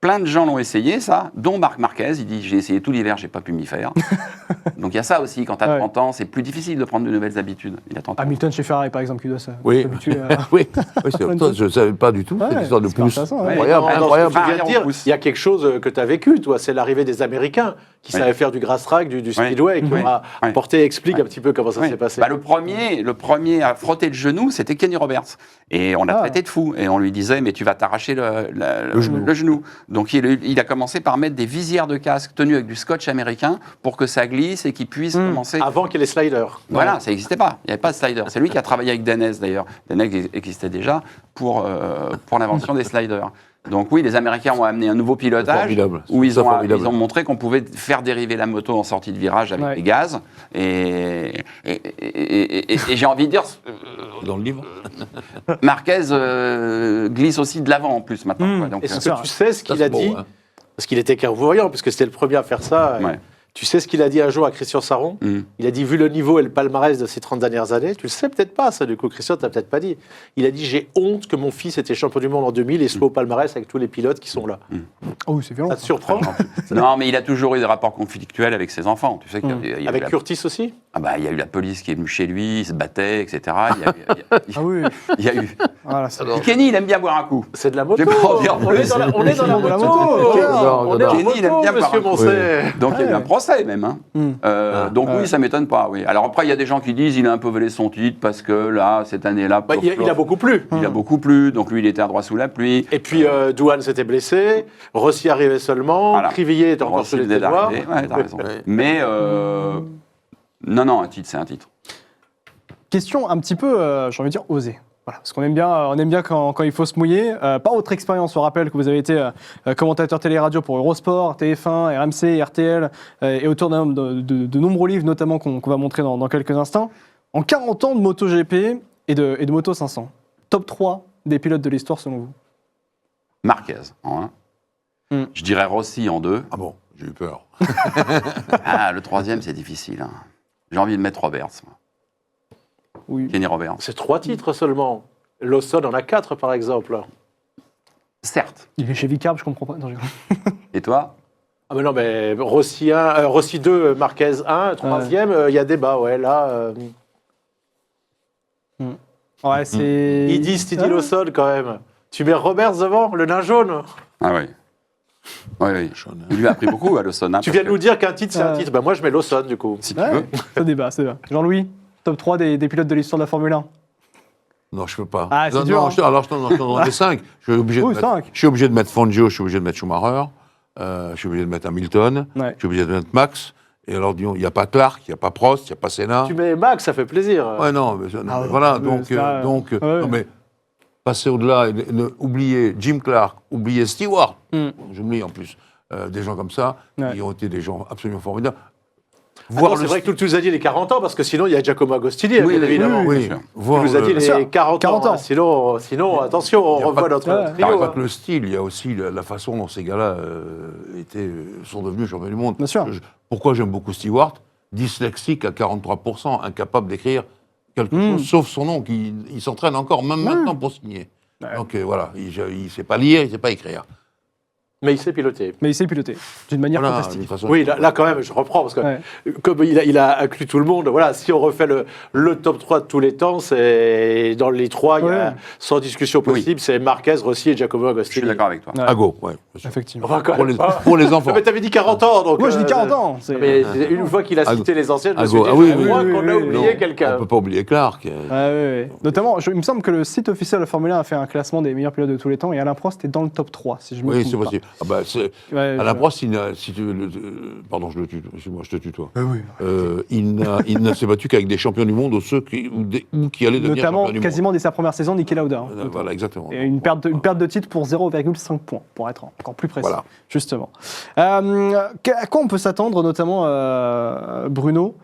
Speaker 4: plein de gens l'ont essayé, ça, dont Marc Marquez. Il dit, j'ai essayé tout l'hiver, j'ai pas pu m'y faire. Donc il y a ça aussi, quand tu as
Speaker 1: Ouais.
Speaker 4: 30 ans, c'est plus difficile de prendre de nouvelles habitudes. Il a 30 ans.
Speaker 1: Hamilton chez Ferrari, par exemple, qui doit
Speaker 2: Oui.
Speaker 1: s'habituer à...
Speaker 2: Oui, c'est toi, je ne savais pas du tout.
Speaker 1: Ouais,
Speaker 2: cette histoire de
Speaker 1: super
Speaker 2: pouce.
Speaker 1: intéressant, ouais.
Speaker 2: Incroyable,
Speaker 3: Dans ce que
Speaker 2: incroyable.
Speaker 3: tu viens de
Speaker 4: Arrière,
Speaker 3: dire,
Speaker 4: on pousse.
Speaker 3: il y a quelque chose que tu as vécu, toi, c'est l'arrivée des Américains qui
Speaker 4: Oui.
Speaker 3: savaient faire du grass track, du speedway, qui
Speaker 4: Oui.
Speaker 3: ont
Speaker 4: Oui.
Speaker 3: apporté, explique
Speaker 4: Oui.
Speaker 3: un petit peu comment ça
Speaker 4: Oui.
Speaker 3: s'est passé.
Speaker 4: Bah, le premier à frotter le genou, c'était Kenny Roberts. Et on l'a
Speaker 1: Ah.
Speaker 4: traité de fou. Et on lui disait, mais tu vas t'arracher le genou. Donc il a commencé par mettre des visières de casque tenues avec du scotch américain pour que ça glisse et qu'il puisse commencer.
Speaker 3: Avant qu'il y ait les sliders.
Speaker 4: Voilà, ça n'existait pas. Il n'y avait pas de slider. C'est lui qui a travaillé avec Denez, d'ailleurs. Denez existait déjà pour l'invention des sliders. Donc oui, les Américains ont amené un nouveau pilotage
Speaker 2: Formidable.
Speaker 4: où ils
Speaker 2: C'est
Speaker 4: ont
Speaker 2: formidable.
Speaker 4: montré qu'on pouvait faire dériver la moto en sortie de virage avec
Speaker 1: Ouais.
Speaker 4: des gaz. Et j'ai envie de dire,
Speaker 2: Dans le livre.
Speaker 4: Marquez glisse aussi de l'avant en plus maintenant. quoi. Donc,
Speaker 3: Est-ce
Speaker 1: sûr.
Speaker 3: que tu sais ce qu'il
Speaker 2: Ça,
Speaker 3: a
Speaker 2: c'est beau,
Speaker 3: dit
Speaker 2: hein.
Speaker 3: Parce qu'il était clairvoyant, puisque c'était le premier à faire ça.
Speaker 4: Ouais.
Speaker 3: Tu sais ce qu'il a dit un jour à Christian Saron Il a dit, vu le niveau et le palmarès de ces 30 dernières années, tu le sais peut-être pas, ça, du coup, Christian, t'as peut-être pas dit. Il a dit, j'ai honte que mon fils était champion du monde en 2000 et soit au palmarès avec tous les pilotes qui sont là.
Speaker 1: Oh, c'est violent.
Speaker 3: Ça te surprend
Speaker 4: non, mais il a toujours eu des rapports conflictuels avec ses enfants. Tu sais qu'il y a eu
Speaker 3: Avec
Speaker 4: la-
Speaker 3: Curtis aussi
Speaker 4: il y a eu la police qui est venue chez lui, il se battait, etc.
Speaker 1: Ah oui.
Speaker 4: Il y a eu.
Speaker 1: Voilà, c'est...
Speaker 4: Et Kenny, il aime bien boire un coup.
Speaker 3: C'est de la moto
Speaker 4: J'ai pas envie d'en
Speaker 3: On est dans la, on est dans la
Speaker 1: De la
Speaker 3: moto,
Speaker 1: moto,
Speaker 2: j'adore,
Speaker 3: On est en
Speaker 2: j'adore.
Speaker 4: Kenny, il aime
Speaker 3: moto,
Speaker 4: bien
Speaker 3: monsieur
Speaker 4: parler.
Speaker 3: Moncey.
Speaker 4: Donc il y a eu
Speaker 1: Ouais.
Speaker 4: un procès même. Hein. Donc oui, ça m'étonne pas. Oui. Alors après, il y a des gens qui disent il a un peu volé son titre parce que là, cette année-là,
Speaker 3: Bah, il a beaucoup plu.
Speaker 4: il a beaucoup plu. Donc lui, il était à droit sous la pluie.
Speaker 3: Et puis Douane s'était blessé, Rossi arrivait seulement,
Speaker 4: Voilà.
Speaker 3: Crivillier était encore
Speaker 4: Rossi
Speaker 3: sur les
Speaker 4: venait
Speaker 3: devoirs.
Speaker 4: d'arriver. Ouais, t'as raison.
Speaker 2: Ouais.
Speaker 4: Mais non, un titre, c'est un titre.
Speaker 1: Question un petit peu, j'ai envie de dire, osée. Voilà, parce qu'on aime bien quand il faut se mouiller. Par votre expérience, on rappelle que vous avez été commentateur télé-radio pour Eurosport, TF1, RMC, RTL, et auteur de nombreux livres, notamment qu'on va montrer dans quelques instants. En 40 ans de MotoGP et de Moto 500, top 3 des pilotes de l'histoire selon vous?
Speaker 4: Marquez en 1. Je dirais Rossi en 2.
Speaker 2: Ah bon, j'ai eu peur.
Speaker 4: Le troisième, c'est difficile. Hein. J'ai envie de mettre Roberts. moi.
Speaker 1: Oui.
Speaker 4: Kenny Roberts.
Speaker 3: C'est 3 titres seulement. Lawson en a 4 par exemple.
Speaker 4: Certes.
Speaker 1: Il est chez Vicarb, je comprends pas. Non,
Speaker 4: Et toi?
Speaker 3: Ah mais non, mais Rossi 1, Rossi 2, Marquez 1, troisième, il y a débat, ouais, là.
Speaker 1: Ouais, c'est...
Speaker 3: Ils disent Titi Lawson quand même. Tu mets Roberts devant, le nain jaune.
Speaker 4: Ah oui. Oui. Il lui a appris beaucoup à Lawson. Hein,
Speaker 3: Tu
Speaker 4: parce
Speaker 3: viens de
Speaker 4: que-
Speaker 3: nous dire qu'un titre c'est un
Speaker 1: Ouais.
Speaker 3: titre. Ben moi je mets Lawson du coup.
Speaker 4: Si tu
Speaker 1: Ouais,
Speaker 4: veux.
Speaker 1: ça débat, c'est bien. Jean-Louis, top 3 des pilotes de l'histoire de la Formule 1.
Speaker 2: Non, je peux pas.
Speaker 1: Ah, c'est
Speaker 2: non,
Speaker 1: dur,
Speaker 2: non,
Speaker 1: hein.
Speaker 2: alors je t'en donne des 5. Je suis obligé de
Speaker 1: Oui,
Speaker 2: mettre,
Speaker 1: 5.
Speaker 2: je suis obligé de mettre Fangio, je suis obligé de mettre Schumacher, je suis obligé de mettre Hamilton,
Speaker 1: Ouais.
Speaker 2: je suis obligé de mettre Max. Et alors, disons, il n'y a pas Clark, il n'y a pas Prost, il n'y a pas Senna.
Speaker 3: Tu mets Max, ça fait plaisir.
Speaker 2: Ouais, non, mais, non,
Speaker 1: Ah
Speaker 2: mais
Speaker 1: ouais.
Speaker 2: voilà,
Speaker 1: Ouais,
Speaker 2: donc,
Speaker 1: c'est ça, ouais.
Speaker 2: non, mais passer au-delà, oublier Jim Clark, oublier Stewart, j'oublie en plus, des gens comme ça,
Speaker 1: Ouais.
Speaker 2: qui ont été des gens absolument formidables.
Speaker 3: Ah non, c'est vrai que tu nous as dit les 40 ans, parce que sinon il y a Giacomo Agostini, bien évidemment.
Speaker 1: oui,
Speaker 2: Oui,
Speaker 4: bien sûr.
Speaker 3: Tu
Speaker 2: voir
Speaker 3: nous as dit
Speaker 2: le-
Speaker 3: les
Speaker 1: sûr.
Speaker 3: 40 ans.
Speaker 1: 40 ans.
Speaker 3: Hein. Sinon, attention, on
Speaker 2: Il y a
Speaker 3: revoit
Speaker 2: pas-
Speaker 3: notre
Speaker 1: Ouais.
Speaker 2: il n'y a
Speaker 3: trio.
Speaker 2: pas
Speaker 3: hein.
Speaker 2: que le style, il y a aussi la façon dont ces gars-là sont devenus champions du monde.
Speaker 1: Bien sûr.
Speaker 2: Pourquoi j'aime beaucoup Stewart? Dyslexique à 43%, incapable d'écrire quelque chose, sauf son nom, il s'entraîne encore, même maintenant, pour signer. Donc voilà, il ne sait pas lire, il ne sait pas écrire.
Speaker 3: Mais il sait piloter.
Speaker 1: Mais il sait piloter d'une manière
Speaker 2: Voilà,
Speaker 1: fantastique.
Speaker 2: d'une façon-
Speaker 3: Oui, là, quand même, je reprends, parce que
Speaker 1: Ouais.
Speaker 3: comme il a inclus tout le monde, voilà, si on refait le top 3 de tous les temps, c'est dans les 3, il y a,
Speaker 1: Ouais.
Speaker 3: sans discussion possible, c'est Marquez, Rossi et Giacomo
Speaker 4: Je
Speaker 3: Agostini.
Speaker 4: suis d'accord avec toi.
Speaker 1: Ouais.
Speaker 2: À go, ouais. bien sûr.
Speaker 1: Effectivement.
Speaker 3: Enfin, quand
Speaker 2: Pour
Speaker 3: même
Speaker 2: les,
Speaker 3: pas.
Speaker 2: pour les enfants.
Speaker 3: Non, mais t'avais dit 40 ans, donc...
Speaker 1: Moi, je dis 40 ans. c'est-
Speaker 3: Mais une fois qu'il a cité les anciennes, je me suis dit,
Speaker 2: oui,
Speaker 3: je
Speaker 2: oui,
Speaker 3: crois
Speaker 1: oui,
Speaker 3: qu'on
Speaker 1: oui,
Speaker 3: a
Speaker 1: oui.
Speaker 3: oublié
Speaker 2: Non,
Speaker 3: quelqu'un.
Speaker 2: On ne peut pas oublier Clark.
Speaker 1: Ouais, ouais. Notamment, il me semble que le site officiel de la Formule 1 a fait un classement des meilleurs pilotes de tous les temps et Alain Prost est dans le top 3, si je me
Speaker 2: Oui,
Speaker 1: trompe
Speaker 2: c'est
Speaker 1: pas.
Speaker 2: possible. Ah bah, c'est-
Speaker 1: Ouais,
Speaker 2: Alain Prost, pardon, je te tutoie.
Speaker 1: oui.
Speaker 2: Il ne s'est battu qu'avec des champions du monde ou ceux qui allaient devenir
Speaker 1: Notamment,
Speaker 2: champions du
Speaker 1: quasiment dès sa première saison, Niki Lauda.
Speaker 2: monde. Voilà, exactement.
Speaker 1: Et une perte de titre pour 0,5 points, pour être encore plus précis.
Speaker 2: Voilà.
Speaker 1: Justement. À quoi on peut s'attendre, notamment, Bruno,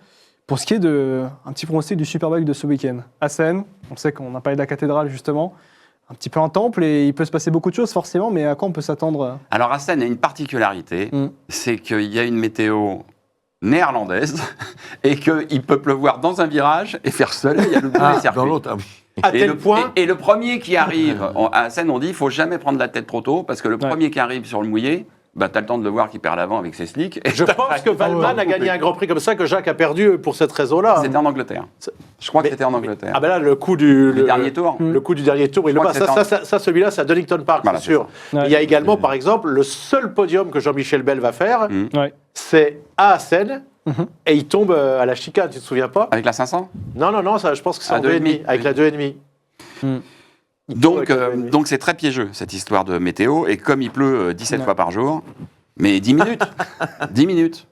Speaker 1: pour ce qui est un petit pronostic du Superbike de ce week-end? Assen, on sait qu'on a parlé de la cathédrale, justement. Un petit peu un temple, et il peut se passer beaucoup de choses, forcément, mais à quoi on peut s'attendre?
Speaker 4: Alors, Assen a une particularité, c'est qu'il y a une météo néerlandaise et qu'il peut pleuvoir dans un virage et faire soleil à l'autre bout du circuit.
Speaker 2: Dans l'autre,
Speaker 3: À tel point.
Speaker 4: Et le premier qui arrive, à Assen, on dit il ne faut jamais prendre la tête trop tôt, parce que le premier qui arrive sur le mouillé, bah, tu as le temps de le voir qui perd l'avant avec ses slicks.
Speaker 3: Je pense que Valman a gagné un Grand Prix comme ça que Jacques a perdu pour cette raison-là.
Speaker 4: C'était en Angleterre. Je crois que c'était en Angleterre.
Speaker 3: Ah ben là, le coup du
Speaker 4: dernier tour.
Speaker 3: Le coup du dernier tour, il le
Speaker 4: crois
Speaker 3: bat.
Speaker 4: que
Speaker 3: Ça, celui-là, c'est à Donington Park,
Speaker 4: Voilà,
Speaker 3: c'est sûr.
Speaker 1: ça. Ouais.
Speaker 3: Il y a également, par exemple, le seul podium que Jean-Michel Bell va faire,
Speaker 1: Ouais.
Speaker 3: c'est à Assen, et il tombe à la chicane, tu te souviens pas?
Speaker 4: Avec la 500
Speaker 3: Non, ça, je pense que c'est
Speaker 4: À
Speaker 3: en 2,5,
Speaker 4: 2,5,
Speaker 3: avec
Speaker 4: oui.
Speaker 3: la 2,5.
Speaker 4: Donc c'est très piégeux, cette histoire de météo. Et comme il pleut 17 fois par jour, mais 10 minutes 10 minutes.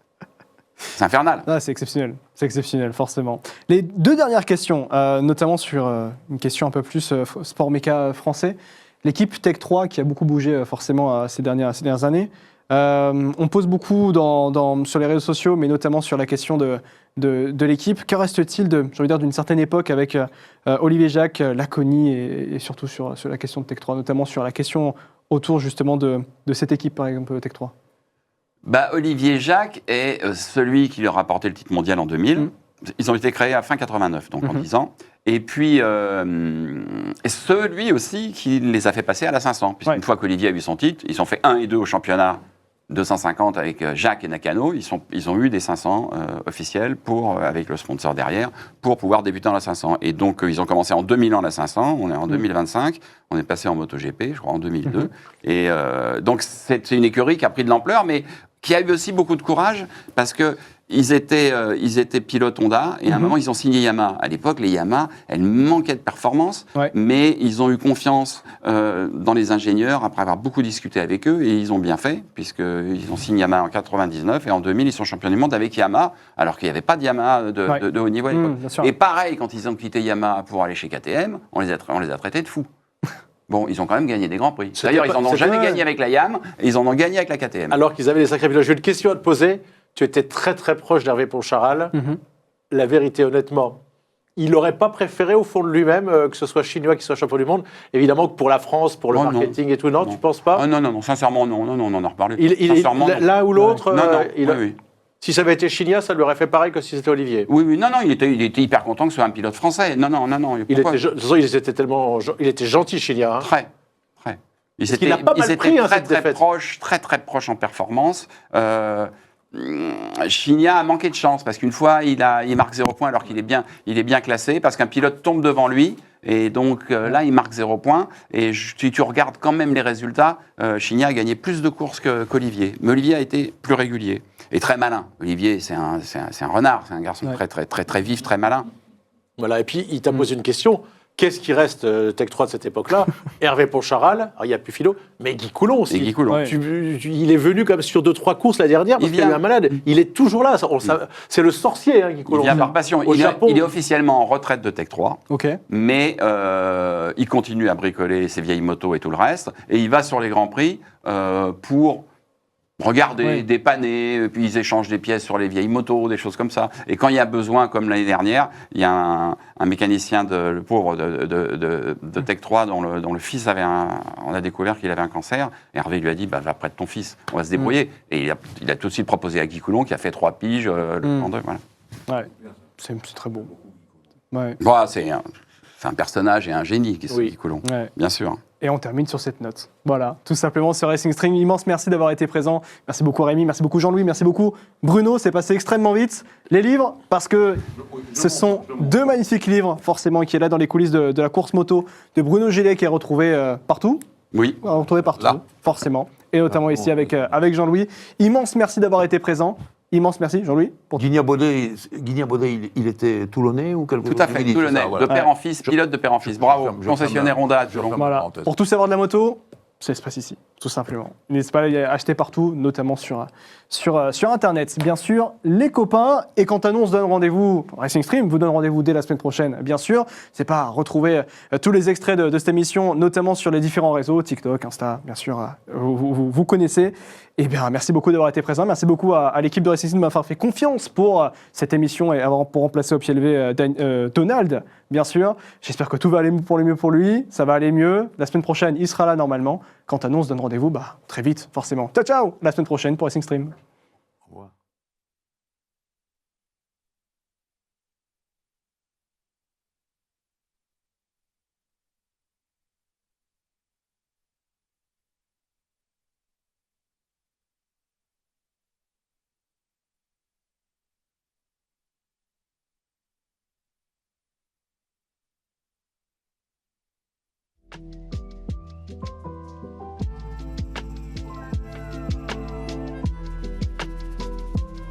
Speaker 4: C'est infernal.
Speaker 1: Ah, c'est exceptionnel, forcément. Les deux dernières questions, notamment sur une question un peu plus sport méca français. L'équipe Tech 3 qui a beaucoup bougé forcément ces dernières années. On pose beaucoup sur les réseaux sociaux, mais notamment sur la question de l'équipe. Que reste-t-il d'une certaine époque avec Olivier Jacques, Laconi et surtout sur la question de Tech 3, notamment sur la question autour justement de cette équipe, par exemple, Tech 3?
Speaker 4: Bah, Olivier Jacques est celui qui leur a apporté le titre mondial en 2000. Ils ont été créés à fin 89, donc en 10 ans. Et puis, celui aussi qui les a fait passer à la 500. Puisqu'une fois qu'Olivier a eu son titre, ils ont fait 1 et 2 au championnat 250 avec Jacques et Nakano. Ils ont eu des 500 officiels avec le sponsor derrière pour pouvoir débuter en la 500. Et donc, ils ont commencé en 2000 en la 500. On est en 2025. On est passé en MotoGP, je crois, en 2002. Et donc, c'est une écurie qui a pris de l'ampleur, mais qui a eu aussi beaucoup de courage parce que ils étaient pilotes Honda et à un moment ils ont signé Yamaha. À l'époque, les Yamaha, elles manquaient de performance, mais ils ont eu confiance dans les ingénieurs après avoir beaucoup discuté avec eux et ils ont bien fait puisqu'ils ont signé Yamaha en 99 et en 2000 ils sont champions du monde avec Yamaha alors qu'il n'y avait pas de Yamaha de haut niveau à l'époque. Et pareil, quand ils ont quitté Yamaha pour aller chez KTM, on les a traités de fous. Bon, ils ont quand même gagné des grands prix. D'ailleurs, ils n'en ont jamais gagné avec la YAM, et ils en ont gagné avec la KTM.
Speaker 3: Alors qu'ils avaient des sacrés pilotes. J'ai une question à te poser. Tu étais très très proche d'Hervé Poncharal. La vérité, honnêtement, il n'aurait pas préféré au fond de lui-même que ce soit chinois qui soit champion du monde? Évidemment que pour la France, pour le marketing et tout, non, tu ne penses pas?
Speaker 4: Non, sincèrement, non, on en a reparlé.
Speaker 3: L'un ou l'autre,
Speaker 4: oui.
Speaker 3: Si ça avait été Chigna, ça lui aurait fait pareil que si c'était Olivier.
Speaker 4: Oui, non, il était hyper content que ce soit un pilote français. Non.
Speaker 3: De toute façon, il était gentil, Chigna. Hein.
Speaker 4: Très. Ils étaient très proches en performance. Chigna a manqué de chance parce qu'une fois, il marque 0 points alors qu'il est bien classé parce qu'un pilote tombe devant lui. Et donc là, il marque 0 points. Et si tu regardes quand même les résultats, Chigna a gagné plus de courses qu'Olivier. Mais Olivier a été plus régulier et très malin. Olivier, c'est un renard, c'est un garçon très vif, très malin.
Speaker 3: Voilà, et puis il t'a posé une question. Qu'est-ce qui reste Tech 3 de cette époque-là? Hervé Poncharal, il n'y a plus Philo, mais Guy Coulon aussi.
Speaker 4: Et Guy Coulon.
Speaker 3: Il est venu comme sur 2-3 courses la dernière parce qu'il y a eu un malade. Il est toujours là. C'est le sorcier, Guy Coulon.
Speaker 4: Il vient par passion. Il est officiellement en retraite de Tech 3, mais il continue à bricoler ses vieilles motos et tout le reste. Et il va sur les Grands Prix pour regarder, dépanner, puis ils échangent des pièces sur les vieilles motos, des choses comme ça. Et quand il y a besoin, comme l'année dernière, il y a un mécanicien, le pauvre de Tech 3, dont le fils on a découvert qu'il avait un cancer. Hervé lui a dit, va près de ton fils, on va se débrouiller. Et il a tout de suite proposé à Guy Coulon, qui a fait 3 piges, le Vendée, voilà.
Speaker 1: Ouais, c'est très beau. Ouais.
Speaker 4: Bon, c'est un personnage et un génie, Guy Coulon, bien sûr.
Speaker 1: Et on termine sur cette note. Voilà, tout simplement ce Racing Stream. Immense merci d'avoir été présent. Merci beaucoup Rémi, merci beaucoup Jean-Louis, merci beaucoup Bruno. C'est passé extrêmement vite. Les livres, parce que ce sont 2 magnifiques livres, forcément, qui est là dans les coulisses de la course moto de Bruno Gillet, qui est retrouvé partout.
Speaker 4: Oui.
Speaker 1: Retrouvé partout,
Speaker 2: là.
Speaker 1: Forcément. Et notamment ici avec Jean-Louis. Immense merci d'avoir été présent. Immense merci, Jean-Louis.
Speaker 2: Guigna Baudet, il était toulonnais ou quelque chose?
Speaker 4: Tout à fait, toulonnais, de père en fils, pilote de père en fils. Bravo, concessionnaire Honda.
Speaker 1: Voilà. Pour tout savoir de la moto, ça se passe ici, tout simplement. N'hésitez pas à acheter partout, notamment sur Internet. Bien sûr, les copains, et quant à nous, on se donne rendez-vous, Racing Stream vous donne rendez-vous dès la semaine prochaine, bien sûr. C'est pas retrouver tous les extraits de cette émission, notamment sur les différents réseaux, TikTok, Insta, bien sûr, vous connaissez. Et bien, merci beaucoup d'avoir été présent. Merci beaucoup à l'équipe de Racing Stream de m'avoir fait confiance pour cette émission et pour remplacer au pied levé Donald, bien sûr. J'espère que tout va aller pour le mieux pour lui. Ça va aller mieux. La semaine prochaine, il sera là normalement. Quant à nous, on se donne rendez-vous très vite, forcément. Ciao, ciao! La semaine prochaine pour Racing Stream.
Speaker 2: Au revoir.